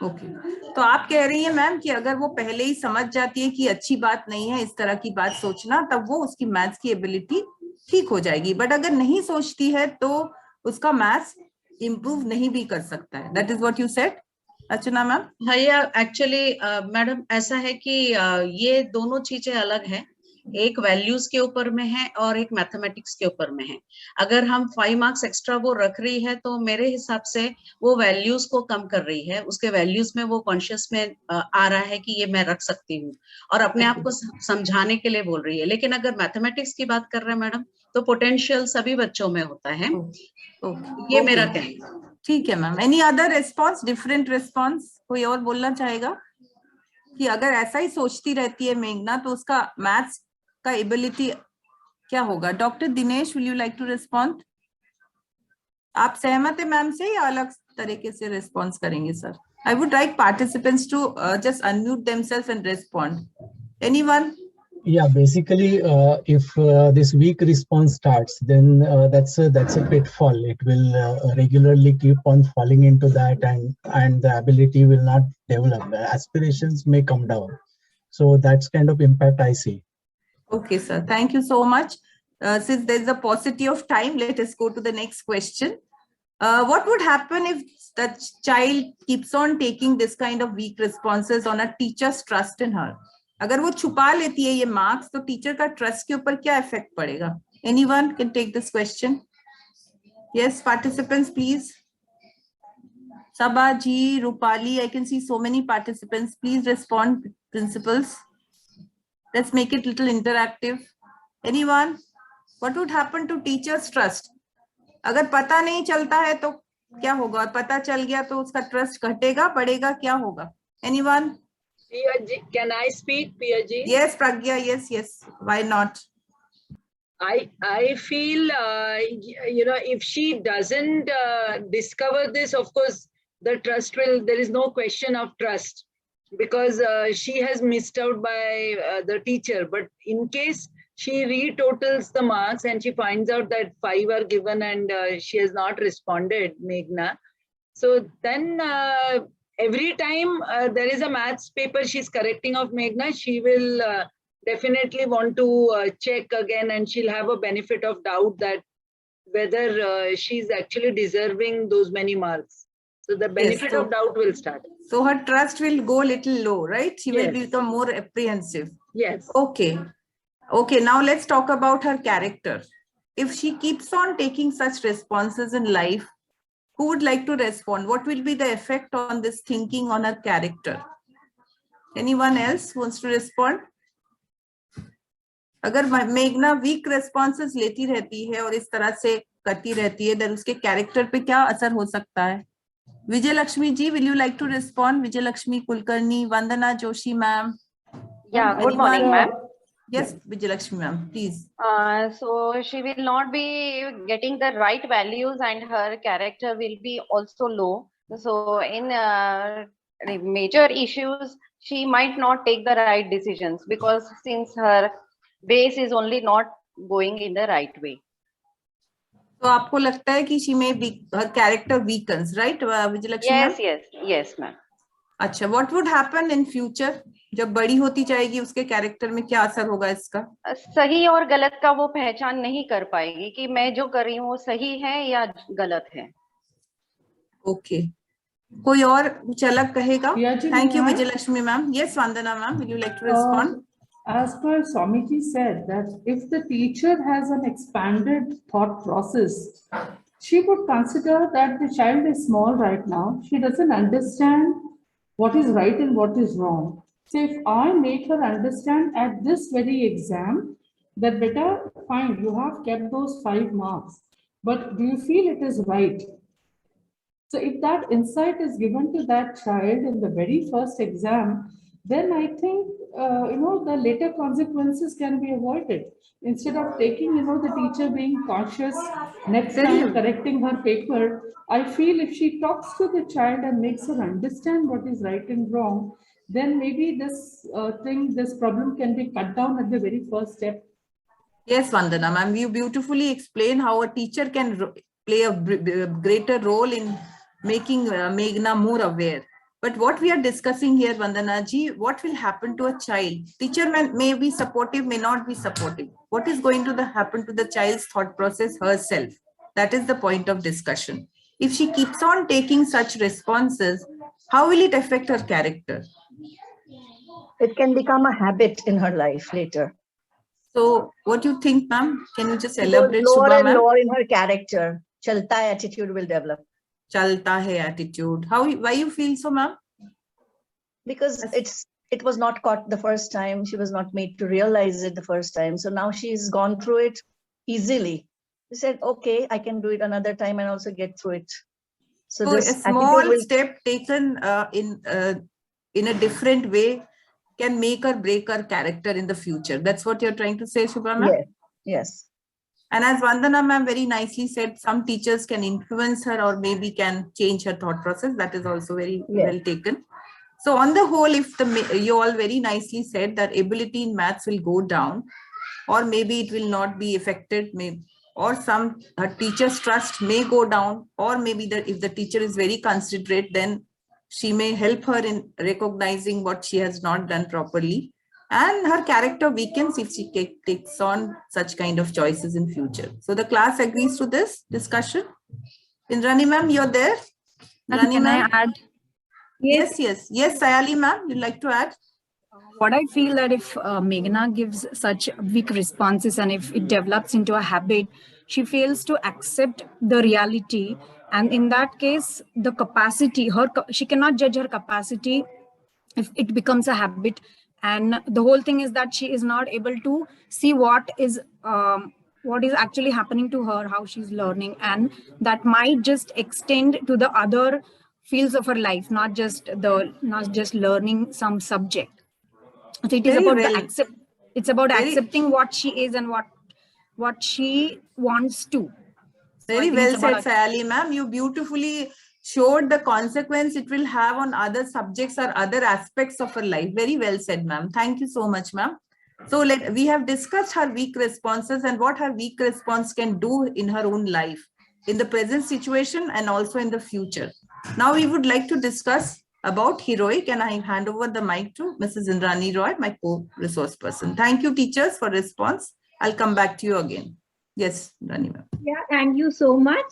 Okay. तो आप कह रही हैं ma'am कि अगर वो पहले ही समझ जाती है कि अच्छी बात नहीं है इस तरह की बात सोचना, तब वो उसकी मैथ्स की एबिलिटी ठीक हो जाएगी. बट अगर नहीं सोचती है तो उसका मैथ्स इम्प्रूव नहीं भी कर सकता है. That is what you said, Archana ma'am? हाँ, एक्चुअली मैडम ऐसा है कि ये दोनों चीजें अलग हैं. एक वैल्यूज के ऊपर में है और एक मैथमेटिक्स के ऊपर में है. अगर हम 5 मार्क्स एक्स्ट्रा वो रख रही है तो मेरे हिसाब से वो वैल्यूज को कम कर रही है. उसके वैल्यूज में वो कॉन्शियस में आ रहा है कि ये मैं रख सकती हूँ और अपने आप को समझाने के लिए बोल रही है. लेकिन अगर मैथमेटिक्स की बात कर रहे हैं मैडम, तो पोटेंशियल सभी बच्चों में होता है. ये मेरा कहना. ठीक है ma'am. Any other response, different response, कोई और बोलना चाहेगा? कि अगर ऐसा ही सोचती रहती है मेघना तो उसका मैथ्स का एबिलिटी क्या होगा? Doctor Dinesh, will you like to respond? आप सहमत है मैम से या अलग तरीके से रिस्पॉन्स करेंगे sir? I would like participants to just unmute themselves and respond. Anyone? Yeah, basically, if this weak response starts, then that's a pitfall. It will regularly keep on falling into that, and the ability will not develop. The aspirations may come down. So that's kind of impact I see. Okay, sir. Thank you so much. Since there's a paucity of time, let us go to the next question. What would happen if the child keeps on taking this kind of weak responses on a teacher's trust in her? अगर वो छुपा लेती है ये marks तो teacher का trust के ऊपर क्या इफेक्ट पड़ेगा? Anyone can take this question? Yes, participants, please. Sabha ji, Rupali, I can see so many participants. Please respond, principals. Let's make it a little interactive. Anyone? What would happen to teacher's trust? अगर पता नहीं चलता है तो क्या होगा? और पता चल गया तो उसका ट्रस्ट घटेगा, बढ़ेगा, क्या होगा? Anyone? Can I speak, Piyaji? Yes, Pragya. Yes. Why not? I feel, if she doesn't discover this, of course, the trust will, there is no question of trust because she has missed out by the teacher. But in case she retotals the marks and she finds out that 5 are given and she has not responded, Meghna. So then every time there is a maths paper she's correcting of Meghna, she will definitely want to check again and she'll have a benefit of doubt that whether she's actually deserving those many marks. So the benefit of doubt will start. So her trust will go a little low, right? She will become more apprehensive. Yes. Okay, now let's talk about her character. If she keeps on taking such responses in life, who would like to respond? What will be the effect on this thinking on her character? Anyone else wants to respond? अगर मेघना week responses लेती रहती है और इस तरह से करती रहती है तो उसके कैरेक्टर पे क्या असर हो सकता है? विजय Lakshmi ji, will you like to respond? Vijay Lakshmi Kulkarni, Vandana Joshi ma'am. Yeah, good morning, ma'am. Yes, Vijay Lakshmi ma'am, please. So she will not be getting the right values and her character will be also low. So in major issues, she might not take the right decisions because since her base is only not going in the right way. So आपको लगता है कि she may be, her character weakens, right, Vijay Lakshmi ma'am? Yes, ma'am. अच्छा, what would happen in future? जब बड़ी होती जाएगी उसके कैरेक्टर में क्या असर होगा इसका? सही और गलत का वो पहचान नहीं कर पाएगी कि मैं जो कर रही हूँ वो सही है या गलत है. ओके, कोई और कुछ अलग कहेगा? Thank you, Vijay Lakshmi ma'am. Yes, Vandana ma'am, will you like to respond? As per Swamiji said, that if the teacher has an expanded thought process, she would consider that the child is small right now. She doesn't understand what is right and what is wrong. So if I make her understand at this very exam that beta, fine, you have kept those 5 marks, but do you feel it is right? So if that insight is given to that child in the very first exam, then I think, the later consequences can be avoided. Instead of taking, the teacher being cautious, next time correcting her paper, I feel if she talks to the child and makes her understand what is right and wrong, then maybe this problem can be cut down at the very first step. Yes, Vandana ma'am, you beautifully explain how a teacher can play a greater role in making Meghna more aware. But what we are discussing here, Vandana ji, what will happen to a child? Teacher may be supportive, may not be supportive. What is going to happen to the child's thought process herself? That is the point of discussion. If she keeps on taking such responses, how will it affect her character? It can become a habit in her life later. So what do you think, ma'am? Can you just elaborate? Lower and lower in her character. Chalta hai attitude will develop. Chalta hai attitude. Why you feel so, ma'am? Because it was not caught the first time. She was not made to realize it the first time. So now she's gone through it easily. She said, okay, I can do it another time and also get through it. So a small step taken in a different way can make or break her character in the future. That's what you're trying to say, Shubha ma'am? Yes, yes. And as Vandana ma'am very nicely said, some teachers can influence her or maybe can change her thought process. That is also very well taken. So on the whole, if you all very nicely said that ability in maths will go down, or maybe it will not be affected, or some teacher's trust may go down, or maybe that if the teacher is very considerate, then she may help her in recognizing what she has not done properly, and her character weakens if she takes on such kind of choices in future. So the class agrees to this discussion. Indrani ma'am, you're there? And can I add? Yes, Sayali ma'am, you'd like to add? What I feel that if Meghna gives such weak responses and if it develops into a habit, she fails to accept the reality. And in that case, the capacity, she cannot judge her capacity if it becomes a habit. And the whole thing is that she is not able to see what is actually happening to her, how she's learning, and that might just extend to the other fields of her life, not just learning some subject. So it is about accepting what she is and what she wants to. Very well said, Sayali ma'am. You beautifully showed the consequence it will have on other subjects or other aspects of her life. Very well said, ma'am. Thank you so much, ma'am. So we have discussed her weak responses and what her weak response can do in her own life, in the present situation and also in the future. Now we would like to discuss about heroic, and I hand over the mic to Mrs. Indrani Roy, my co-resource person. Thank you, teachers, for response. I'll come back to you again. Yes, Indrani ma'am. Yeah, thank you so much.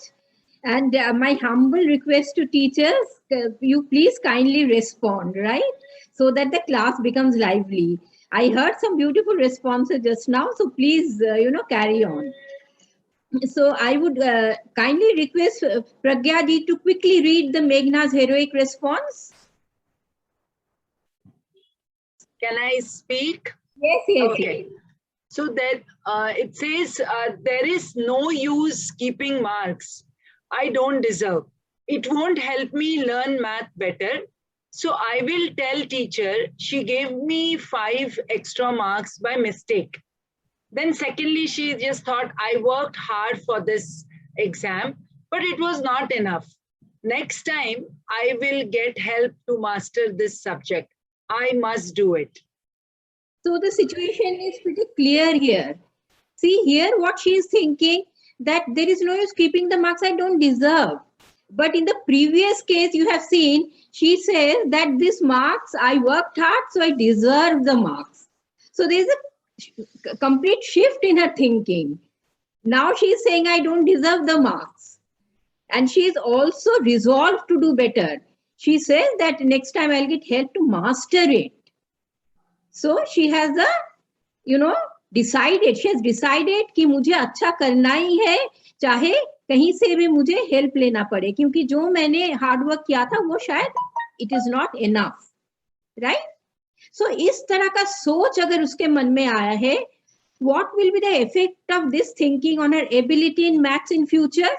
And my humble request to teachers, you please kindly respond, right? So that the class becomes lively. I heard some beautiful responses just now, so please, carry on. So I would kindly request Pragya ji to quickly read the Meghna's heroic response. Can I speak? Yes. Okay. So that it says, there is no use keeping marks I don't deserve. It won't help me learn math better. So I will tell teacher she gave me 5 extra marks by mistake. Then secondly, she just thought I worked hard for this exam, but it was not enough. Next time, I will get help to master this subject. I must do it. So the situation is pretty clear here. See here what she is thinking, that there is no use keeping the marks I don't deserve. But in the previous case, you have seen, she says that this marks, I worked hard, so I deserve the marks. So there is a complete shift in her thinking. Now she is saying, I don't deserve the marks. And she is also resolved to do better. She says that next time I'll get help to master it. So she has decided, she has decided कि मुझे अच्छा करना ही है, चाहे कहीं से भी मुझे help लेना पड़े, क्योंकि जो मैंने hard work किया था वो शायद it is not enough, right? So इस तरह का सोच अगर उसके मन में आया है, what will be the effect of this thinking on her ability in maths in future?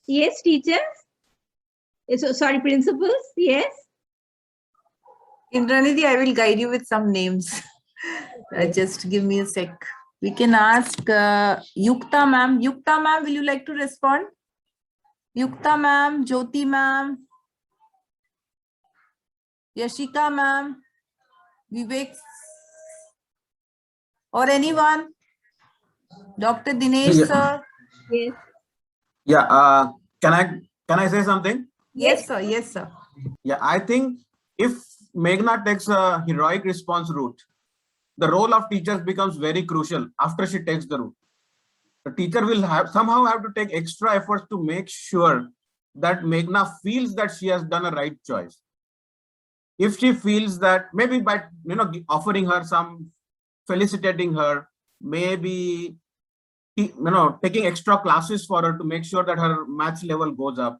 Yes, teachers? Sorry, principals? Yes? Indranidhi, I will guide you with some names. Just give me a sec. We can ask Yukta ma'am. Yukta ma'am, will you like to respond? Yukta ma'am, Jyoti ma'am, Yashika ma'am, Vivek, or anyone? Dr. Dinesh sir? Yes. Yeah, can I say something? Yes, sir. Yes, sir. Yeah, I think if Meghna takes a heroic response route, the role of teachers becomes very crucial after she takes the route. The teacher will somehow have to take extra efforts to make sure that Meghna feels that she has done a right choice. If she feels that, maybe by offering her some, felicitating her, maybe taking extra classes for her to make sure that her maths level goes up.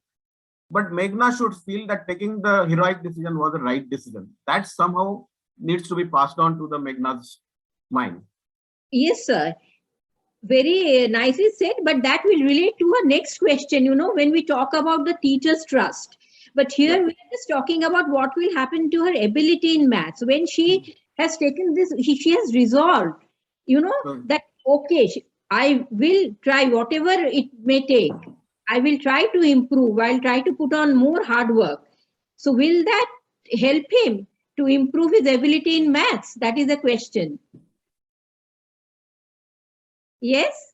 But Meghna should feel that taking the heroic decision was the right decision. That somehow needs to be passed on to the Meghna's mind. Yes, sir. Very nicely said, but that will relate to our next question, when we talk about the teacher's trust. But here we are just talking about what will happen to her ability in maths. When she has taken this, she has resolved, that, okay, I will try whatever it may take. I will try to improve. I'll try to put on more hard work. So will that help him to improve his ability in maths? That is the question. Yes?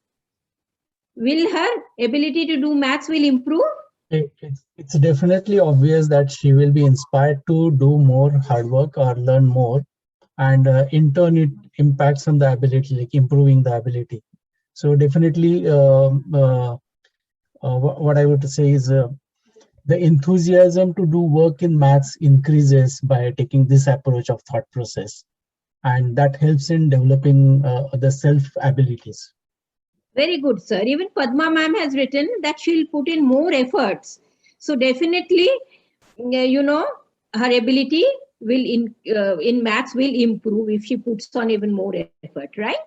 Will her ability to do maths will improve? It's definitely obvious that she will be inspired to do more hard work or learn more, and in turn it impacts on the ability, like improving the ability. So definitely what I would say is the enthusiasm to do work in maths increases by taking this approach of thought process, and that helps in developing the self abilities. Very good, sir. Even Padma ma'am has written that she'll put in more efforts. So definitely, her ability will in maths will improve if she puts on even more effort, right?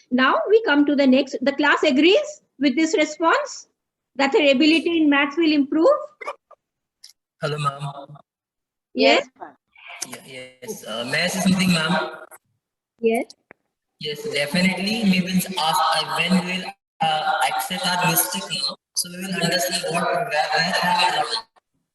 Now we come to the next. The class agrees with this response that her ability in maths will improve. Hello, ma'am. Yes. Yes. May I say something, ma'am? Yes. Yes, definitely. We will ask when we will accept our mistake now. So we will understand where have we wrong.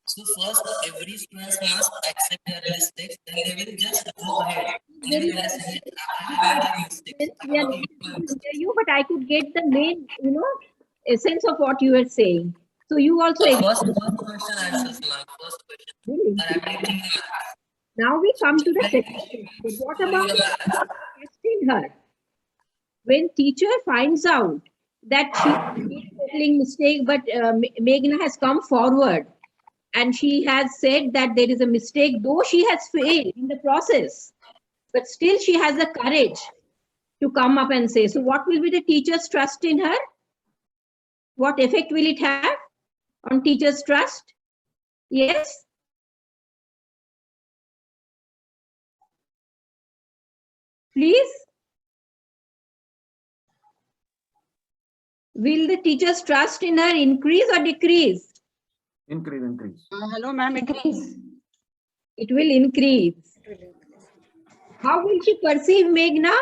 So first, every student must accept their mistakes. Then they will just go ahead. And they will understand that I have made a mistake. We are not able to hear you, but I could get the main, essence of what you were saying. So you also. First question answers, ma'am. First question. Our ability in math. Now we come to the second question. What about testing her? When teacher finds out that she is making mistake, but Meghna has come forward and she has said that there is a mistake, though she has failed in the process, but still she has the courage to come up and say. So what will be the teacher's trust in her? What effect will it have on teacher's trust? Yes? Please? Will the teacher's trust in her increase or decrease? Increase. Hello, ma'am. Increase. It will increase. How will she perceive Meghna?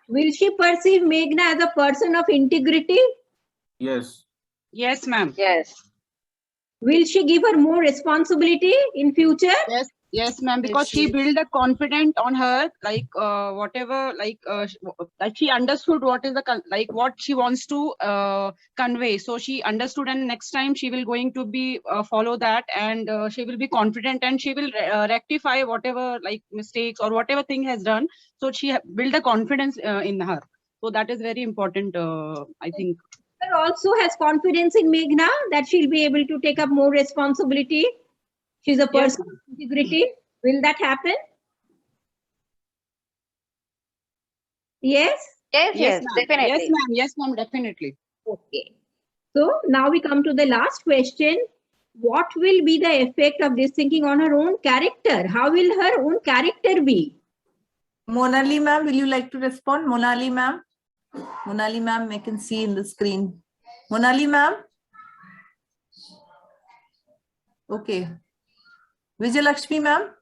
Will she perceive Meghna as a person of integrity? Yes. Yes, ma'am. Yes. Will she give her more responsibility in future? Yes, ma'am, because she built a confidence on her, like whatever, like she understood what is what she wants to convey. So she understood, and next time she will going to be follow that, and she will be confident, and she will rectify whatever like mistakes or whatever thing has done. So she build a confidence in her. So that is very important, I think. Teacher also has confidence in Meghna that she'll be able to take up more responsibility. She's a person of integrity. Will that happen? Yes? Yes, definitely. Yes, ma'am. Yes, ma'am, definitely. Okay. So now we come to the last question. What will be the effect of this thinking on her own character? How will her own character be? Monali ma'am, will you like to respond? Monali ma'am? Monali ma'am, I can see in the screen. Monali ma'am? Okay. Vijayalakshmi ma'am?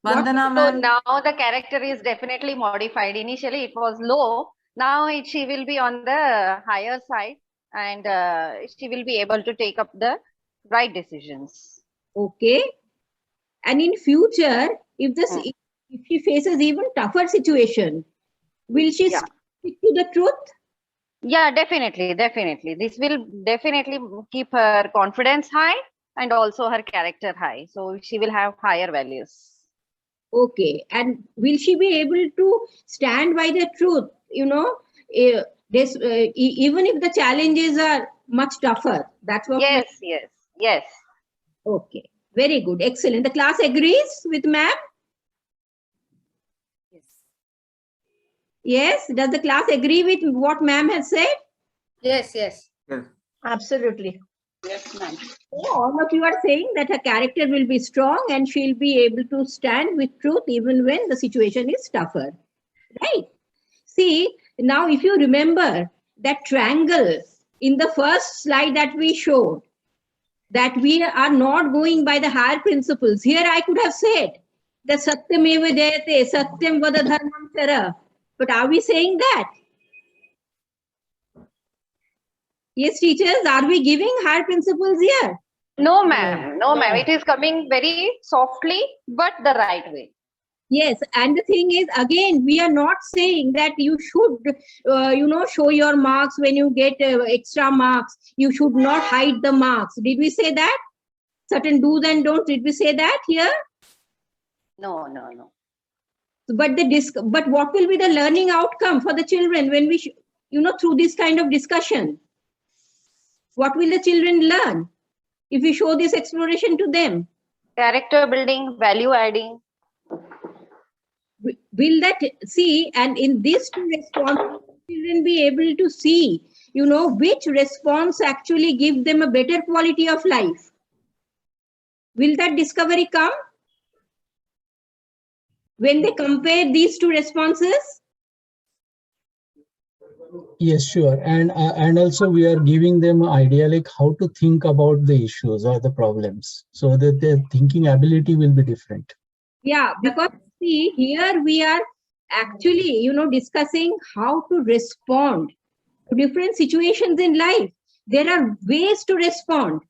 Vandana So ma'am? now the character is definitely modified. Initially it was low. Now she will be on the higher side, and she will be able to take up the right decisions. Okay. And in future, if she faces even tougher situation, will she stick to the truth? Yeah, definitely. This will definitely keep her confidence high and also her character high. So she will have higher values. Okay. And will she be able to stand by the truth? Even if the challenges are much tougher. That's what. Yes. Okay. Very good. Excellent. The class agrees with ma'am? Yes. Does the class agree with what ma'am has said? Yes. Absolutely. Yes, ma'am. All of you are saying that her character will be strong and she'll be able to stand with truth even when the situation is tougher. Right? See, now if you remember that triangle in the first slide that we showed, that we are not going by the higher principles. Here I could have said that Satyameva Jayate, Satyam Vada Dharmam Chara. But are we saying that? Yes, teachers, are we giving higher principles here? No, ma'am. No, ma'am. It is coming very softly, but the right way. Yes, and the thing is, again, we are not saying that you should, show your marks when you get extra marks. You should not hide the marks. Did we say that? Certain do's and don'ts. Did we say that here? No, no, no. But what will be the learning outcome for the children when we, through this kind of discussion? What will the children learn if we show this exploration to them? Character building, value adding. Will that see, and in this response, children be able to see, which response actually give them a better quality of life? Will that discovery come when they compare these two responses? Yes, sure. And also we are giving them an idea like how to think about the issues or the problems so that their thinking ability will be different. Yeah, because see, here we are actually, discussing how to respond to different situations in life. There are ways to respond.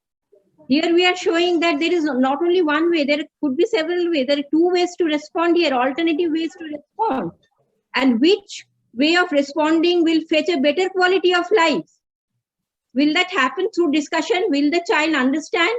Here we are showing that there is not only one way, there could be several ways. There are two ways to respond here, alternative ways to respond. And which way of responding will fetch a better quality of life? Will that happen through discussion? Will the child understand?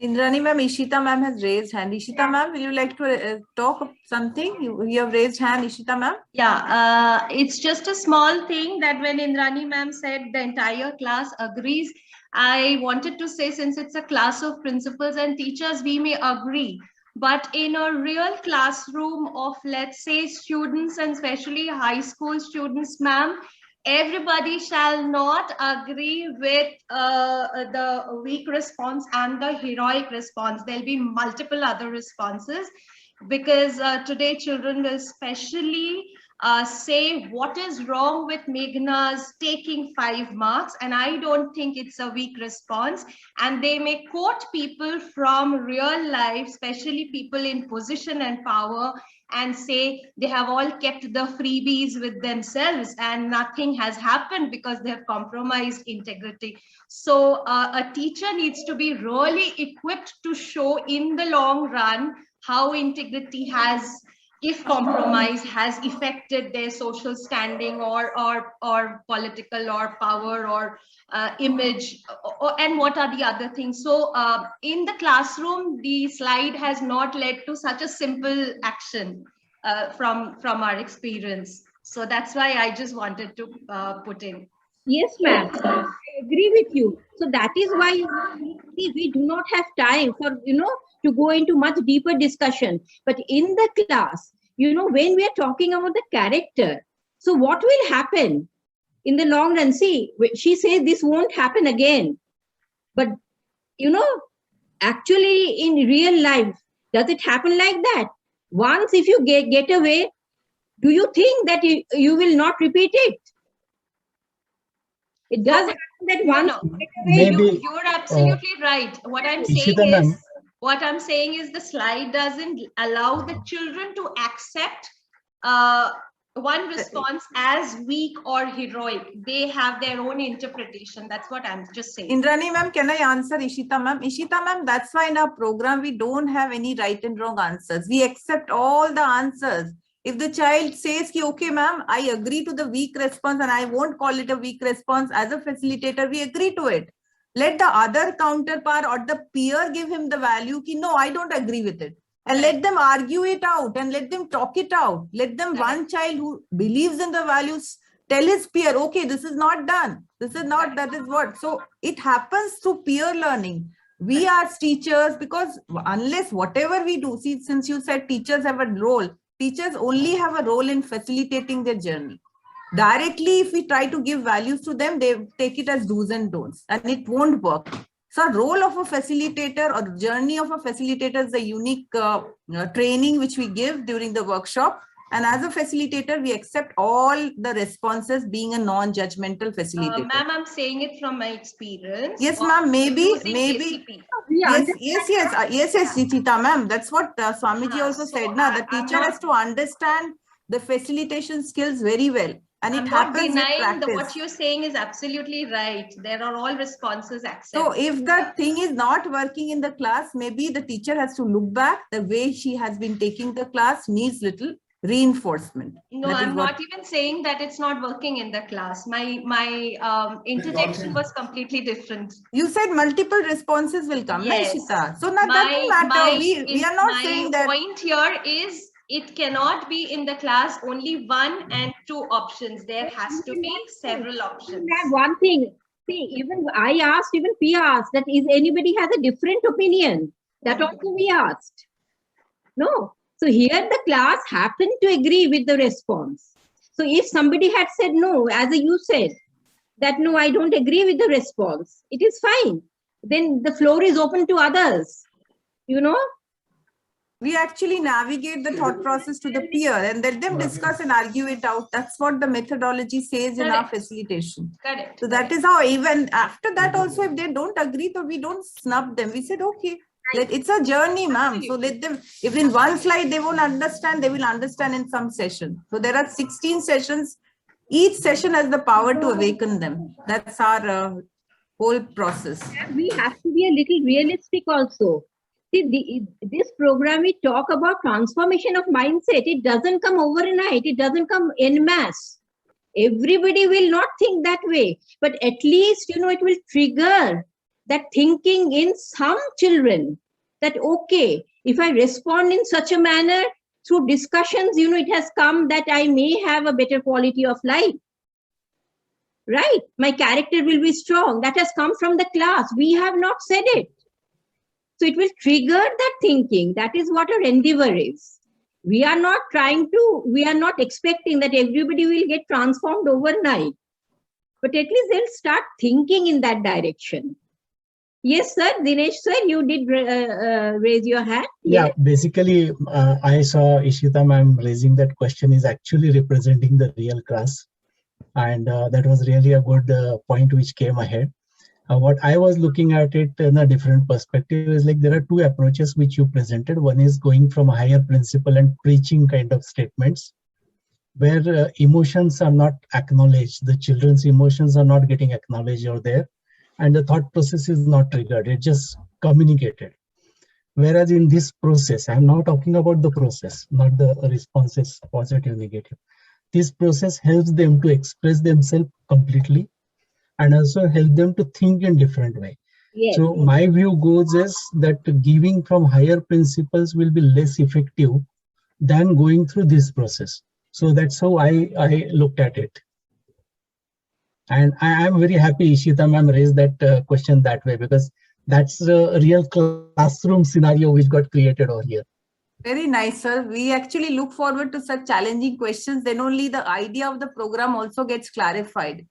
Indrani ma'am, Ishita ma'am has raised hand. Ishita ma'am, will you like to talk something? You have raised hand, Ishita ma'am. Yeah, it's just a small thing that when Indrani ma'am said the entire class agrees, I wanted to say, since it's a class of principals and teachers, we may agree. But in a real classroom of, let's say, students and especially high school students, ma'am, everybody shall not agree with the weak response and the heroic response. There'll be multiple other responses, because today children will specially say what is wrong with Meghna's taking 5 marks, and I don't think it's a weak response. And they may quote people from real life, especially people in position and power, and say they have all kept the freebies with themselves and nothing has happened because they have compromised integrity. So a teacher needs to be really equipped to show in the long run how integrity has, if compromise, has affected their social standing or political or power or image, and what are the other things. So in the classroom, the slide has not led to such a simple action from our experience. So that's why I just wanted to put in. Yes, ma'am. I agree with you. So that is why we do not have time for, to go into much deeper discussion. But in the class, when we are talking about the character, so what will happen in the long run? See, she says this won't happen again. But, actually in real life, does it happen like that? Once if you get away, do you think that you will not repeat it? It does happen that once. Maybe you're absolutely right. What I'm saying is the slide doesn't allow the children to accept one response as weak or heroic. They have their own interpretation. That's what I'm just saying. Indrani ma'am, can I answer Ishita ma'am? Ishita ma'am, that's why in our program we don't have any right and wrong answers. We accept all the answers. If the child says, okay, ma'am, I agree to the weak response and I won't call it a weak response, as a facilitator, we agree to it. Let the other counterpart or the peer give him the value, ki, no, I don't agree with it. And let them argue it out and let them talk it out. Let them, one child who believes in the values, tell his peer, okay, this is not done. This is not, that is what. So it happens through peer learning. We as teachers, because unless whatever we do, see, since you said teachers have a role, teachers only have a role in facilitating their journey. Directly, if we try to give values to them, they take it as do's and don'ts, and it won't work. So role of a facilitator or journey of a facilitator is a unique training which we give during the workshop And as a facilitator, we accept all the responses being a non-judgmental facilitator. Ma'am, I'm saying it from my experience. Yes, ma'am, maybe. Yes, Jichita, ma'am. That's what Swamiji also said. Now, the teacher has to understand the facilitation skills very well. And I'm it not happens with denying practice. what you're saying is absolutely right. There are all responses accepted. So if the thing is not working in the class, maybe the teacher has to look back. The way she has been taking the class needs little reinforcement. No, I'm not even saying that it's not working in the class. My interjection was completely different. You said multiple responses will come, yes. Shita. So now that doesn't matter. We are not saying that. My point here is it cannot be in the class only 1 and 2 options. There has to be several options. One thing, see, even I asked, even Pia asked, that is anybody has a different opinion? That also we asked. No. So here the class happened to agree with the response. So if somebody had said no, as you said, that no, I don't agree with the response, it is fine. Then the floor is open to others, you know. We actually navigate the thought process to the peer and let them discuss and argue it out. That's what the methodology says in our facilitation. Correct. So that is how, even after that also, if they don't agree, so we don't snub them. We said, okay, it's a journey, ma'am. So let them, if in one slide they won't understand, they will understand in some session. So there are 16 sessions. Each session has the power to awaken them. That's our whole process. We have to be a little realistic also. See, this program, we talk about transformation of mindset. It doesn't come overnight. It doesn't come en masse. Everybody will not think that way. But at least, you know, it will trigger that thinking in some children that, okay, if I respond in such a manner, through discussions, you know, it has come that I may have a better quality of life. Right? My character will be strong. That has come from the class. We have not said it. So it will trigger that thinking. That is what our endeavor is. We are not expecting that everybody will get transformed overnight. But at least they'll start thinking in that direction. Yes, sir. Dinesh, sir, you did raise your hand. Yeah, Yes. basically, I saw Ishita ma'am raising that question is actually representing the real class. And that was really a good point which came ahead. What I was looking at it in a different perspective is like there are two approaches which you presented. One is going from a higher principle and preaching kind of statements where emotions are not acknowledged. The children's emotions are not getting acknowledged or there. And the thought process is not triggered. It's just communicated. Whereas in this process, I'm now talking about the process, not the responses, positive, negative. This process helps them to express themselves completely and also help them to think in different way. Yes. So my view goes is that giving from higher principles will be less effective than going through this process. So that's how I looked at it. And I am very happy Ishita ma'am raised that question that way, because that's a real classroom scenario which got created over here. Very nice, sir. We actually look forward to such challenging questions. Then only the idea of the program also gets clarified,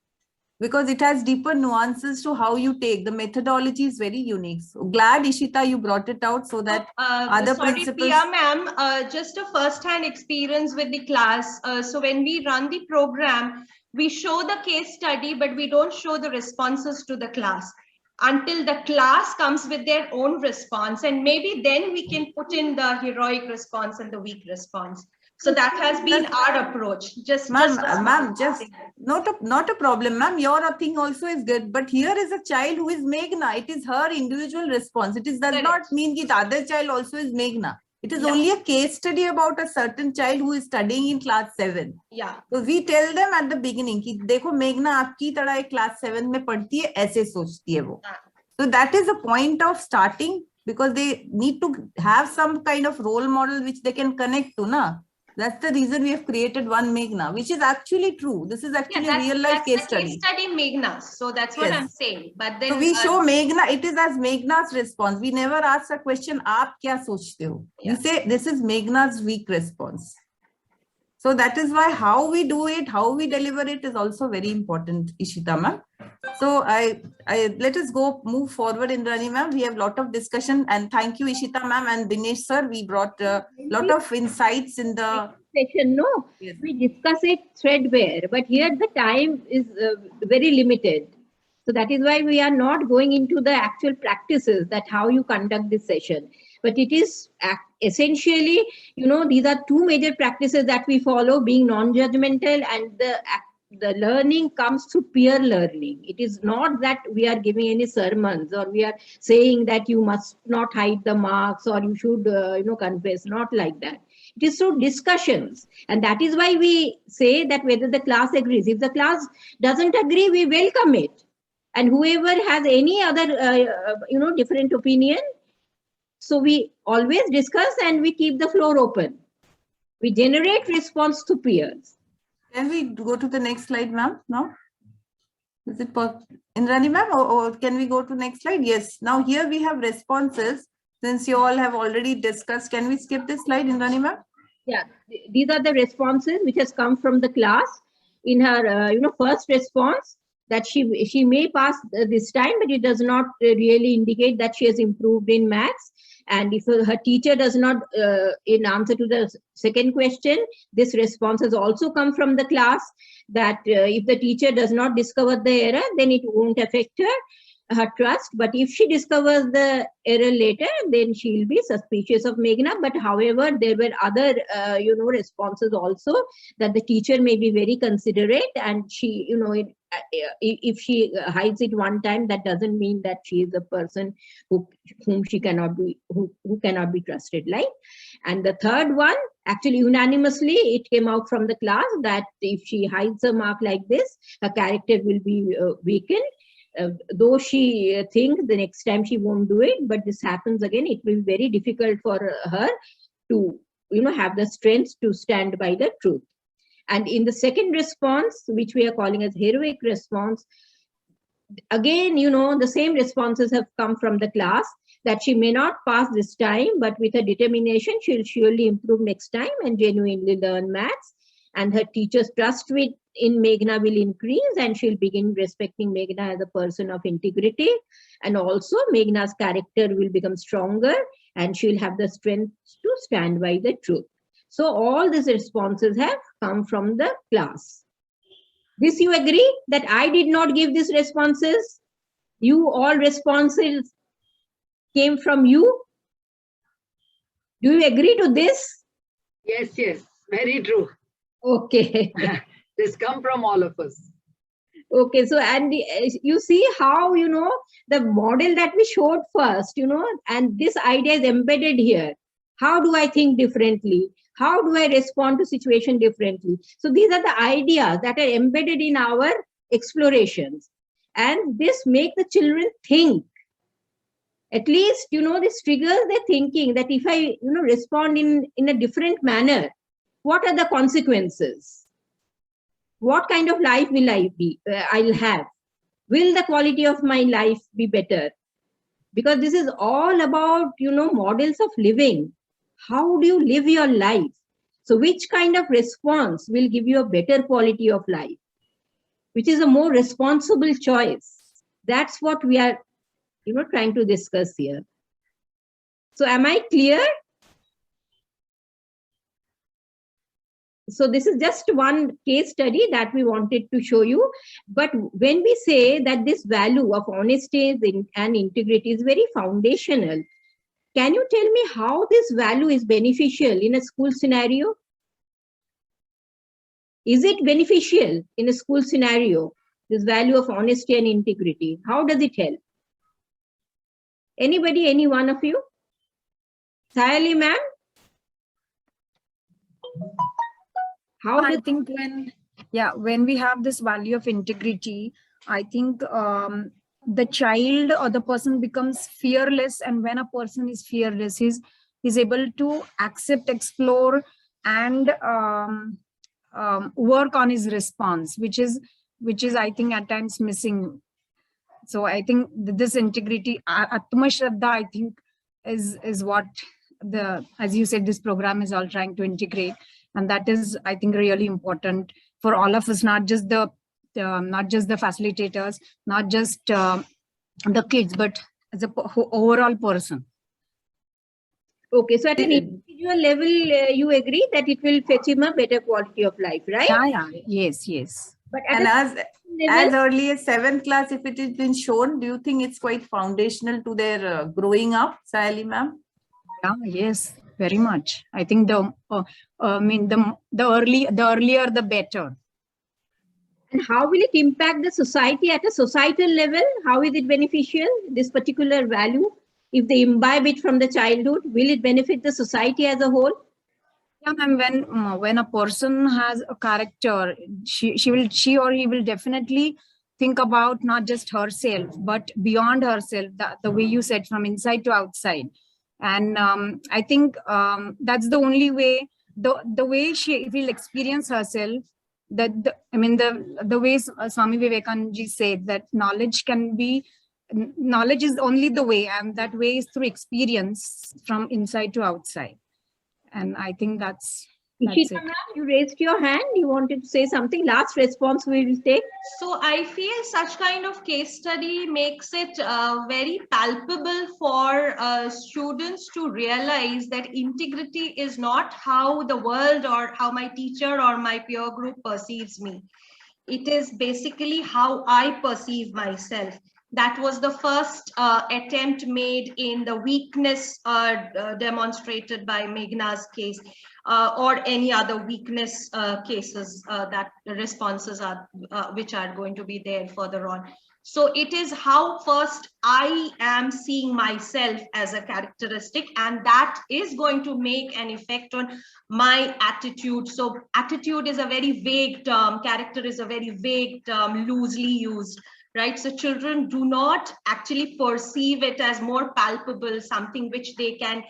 because it has deeper nuances to how you take. The methodology is very unique. So glad, Ishita, you brought it out so that other principals... Pia ma'am, just a first-hand experience with the class. So when we run the program, we show the case study, but we don't show the responses to the class until the class comes with their own response. And maybe then we can put in the heroic response and the weak response. So that has been our approach. Not a problem, ma'am. Your thing also is good. But here is a child who is Meghna. It is her individual response. It does not mean that the other child also is Meghna. It is only a case study about a certain child who is studying in class 7. Yeah. So we tell them at the beginning कि देखो मेघना आपकी तरह class 7 में पढ़ती है, ऐसे सोचती है वो. So that is the point of starting, because they need to have some kind of role model which they can connect to, na. That's the reason we have created one Meghna, which is actually true. This is actually a real life case study. Case study Meghna. So that's what I'm saying. But then so we show Meghna, it is as Meghna's response. We never ask a question, aap kya sochte ho? We say this is Meghna's weak response. So that is why how we do it, how we deliver it is also very important, Ishita ma'am. So I let us move forward, Indrani ma'am. We have a lot of discussion, and thank you, Ishita ma'am and Dinesh sir. We brought a lot of insights in the session. No, yes. We discuss it threadbare, but here the time is very limited. So that is why we are not going into the actual practices that how you conduct this session. But it is essentially, these are two major practices that we follow, being non-judgmental, and the learning comes through peer learning. It is not that we are giving any sermons or we are saying that you must not hide the marks or you should, confess, not like that. It is through discussions. And that is why we say that whether the class agrees. If the class doesn't agree, we welcome it. And whoever has any other, different opinion, so we always discuss and we keep the floor open. We generate response to peers. Can we go to the next slide, ma'am? No? Is it Indrani ma'am, or can we go to next slide? Yes. Now here we have responses. Since you all have already discussed, can we skip this slide, Indrani ma'am? Yeah, these are the responses which has come from the class. In her, first response, that she may pass this time, but it does not really indicate that she has improved in maths. And if her teacher does not, in answer to the second question, this response has also come from the class, that if the teacher does not discover the error, then it won't affect her trust. But if she discovers the error later, then she will be suspicious of Meghna. But however, there were other, responses also, that the teacher may be very considerate, and she, if she hides it one time, that doesn't mean that she is a person whom she cannot be, who cannot be trusted, right? And the third one, actually unanimously, it came out from the class that if she hides a mark like this, her character will be weakened. Though she thinks the next time she won't do it, but this happens again, it will be very difficult for her to, have the strength to stand by the truth. And in the second response, which we are calling as heroic response, again, the same responses have come from the class, that she may not pass this time, but with her determination, she'll surely improve next time and genuinely learn maths. And her teacher's trust in Meghna will increase, and she'll begin respecting Meghna as a person of integrity. And also Meghna's character will become stronger, and she'll have the strength to stand by the truth. So all these responses have come from the class. This you agree that I did not give these responses? You all responses came from you? Do you agree to this? Yes, very true. Okay. This come from all of us. Okay, so and you see how, the model that we showed first, and this idea is embedded here. How do I think differently? How do I respond to situation differently? So these are the ideas that are embedded in our explorations. And this makes the children think. At least, this triggers their thinking that if I, respond in a different manner, what are the consequences? What kind of life will I'll have? Will the quality of my life be better? Because this is all about, models of living. How do you live your life? So which kind of response will give you a better quality of life? Which is a more responsible choice? That's what we are, trying to discuss here. So am I clear? So this is just one case study that we wanted to show you. But when we say that this value of honesty and integrity is very foundational, can you tell me how this value is beneficial in a school scenario? Is it beneficial in a school scenario, this value of honesty and integrity? How does it help? Anybody, any one of you? Sayali ma'am? I think when we have this value of integrity, I think the child or the person becomes fearless. And when a person is fearless, he's able to accept, explore, and work on his response, which is I think at times missing. So I think this integrity, Atma Shraddha, I think is what as you said, this program is all trying to integrate. And that is, I think, really important for all of us, not just the facilitators, not just the kids, but as a overall person. Okay, so at an individual level, you agree that it will fetch him a better quality of life, right? Yeah, yes. But as early as 7th class, if it has been shown, do you think it's quite foundational to their growing up, Sayali ma'am? Yeah, yes, very much. I think the earlier the better. And how will it impact the society at a societal level? How is it beneficial, this particular value? If they imbibe it from the childhood, will it benefit the society as a whole? Yeah, ma'am, when a person has a character, she or he will definitely think about not just herself, but beyond herself, the way you said, from inside to outside. And I think that's the only way, the way she will experience herself, the way Swami Vivekananda ji said that knowledge is only the way, and that way is through experience from inside to outside. And I think that's it. Ma'am, you raised your hand. You wanted to say something. Last response we will take. So I feel such kind of case study makes it very palpable for students to realize that integrity is not how the world or how my teacher or my peer group perceives me. It is basically how I perceive myself. That was the first attempt made in the weakness demonstrated by Meghna's case, or any other weakness cases that the responses are which are going to be there further on. So it is how first I am seeing myself as a characteristic, and that is going to make an effect on my attitude. So attitude is a very vague term, character is a very vague term, loosely used. Right, so children do not actually perceive it as more palpable, something which they can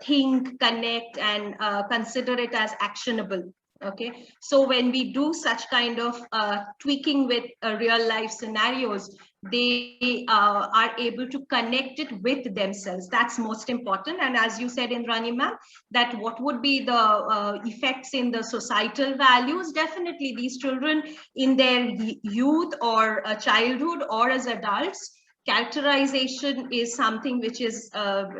think, connect, and consider it as actionable. Okay, so when we do such kind of tweaking with real life scenarios, they are able to connect it with themselves. That's most important. And as you said, Indrani ma'am, that what would be the effects in the societal values? Definitely these children in their youth or childhood or as adults, characterization is something which is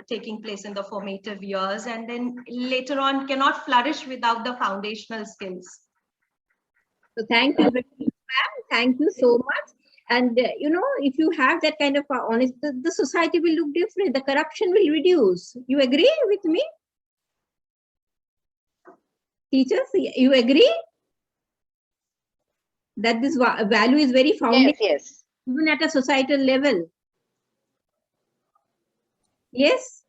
taking place in the formative years, and then later on cannot flourish without the foundational skills. So thank you, ma'am. Thank you so much. And if you have that kind of honest, the society will look different. The corruption will reduce. You agree with me? Teachers, you agree that this value is very foundational? Yes. Even at a societal level. Yes.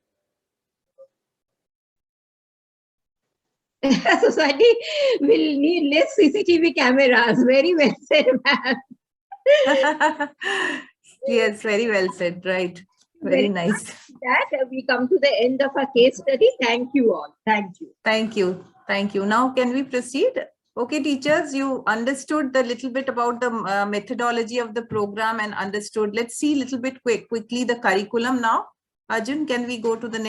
Society will need less CCTV cameras. Very well said, ma'am. Yes, very well said. Right. Very nice. That we come to the end of our case study. Thank you all. Thank you. Thank you. Thank you. Now, can we proceed? Okay, teachers, you understood the little bit about the methodology of the program and understood. Let's see a little bit quickly the curriculum now. Arjun, can we go to the next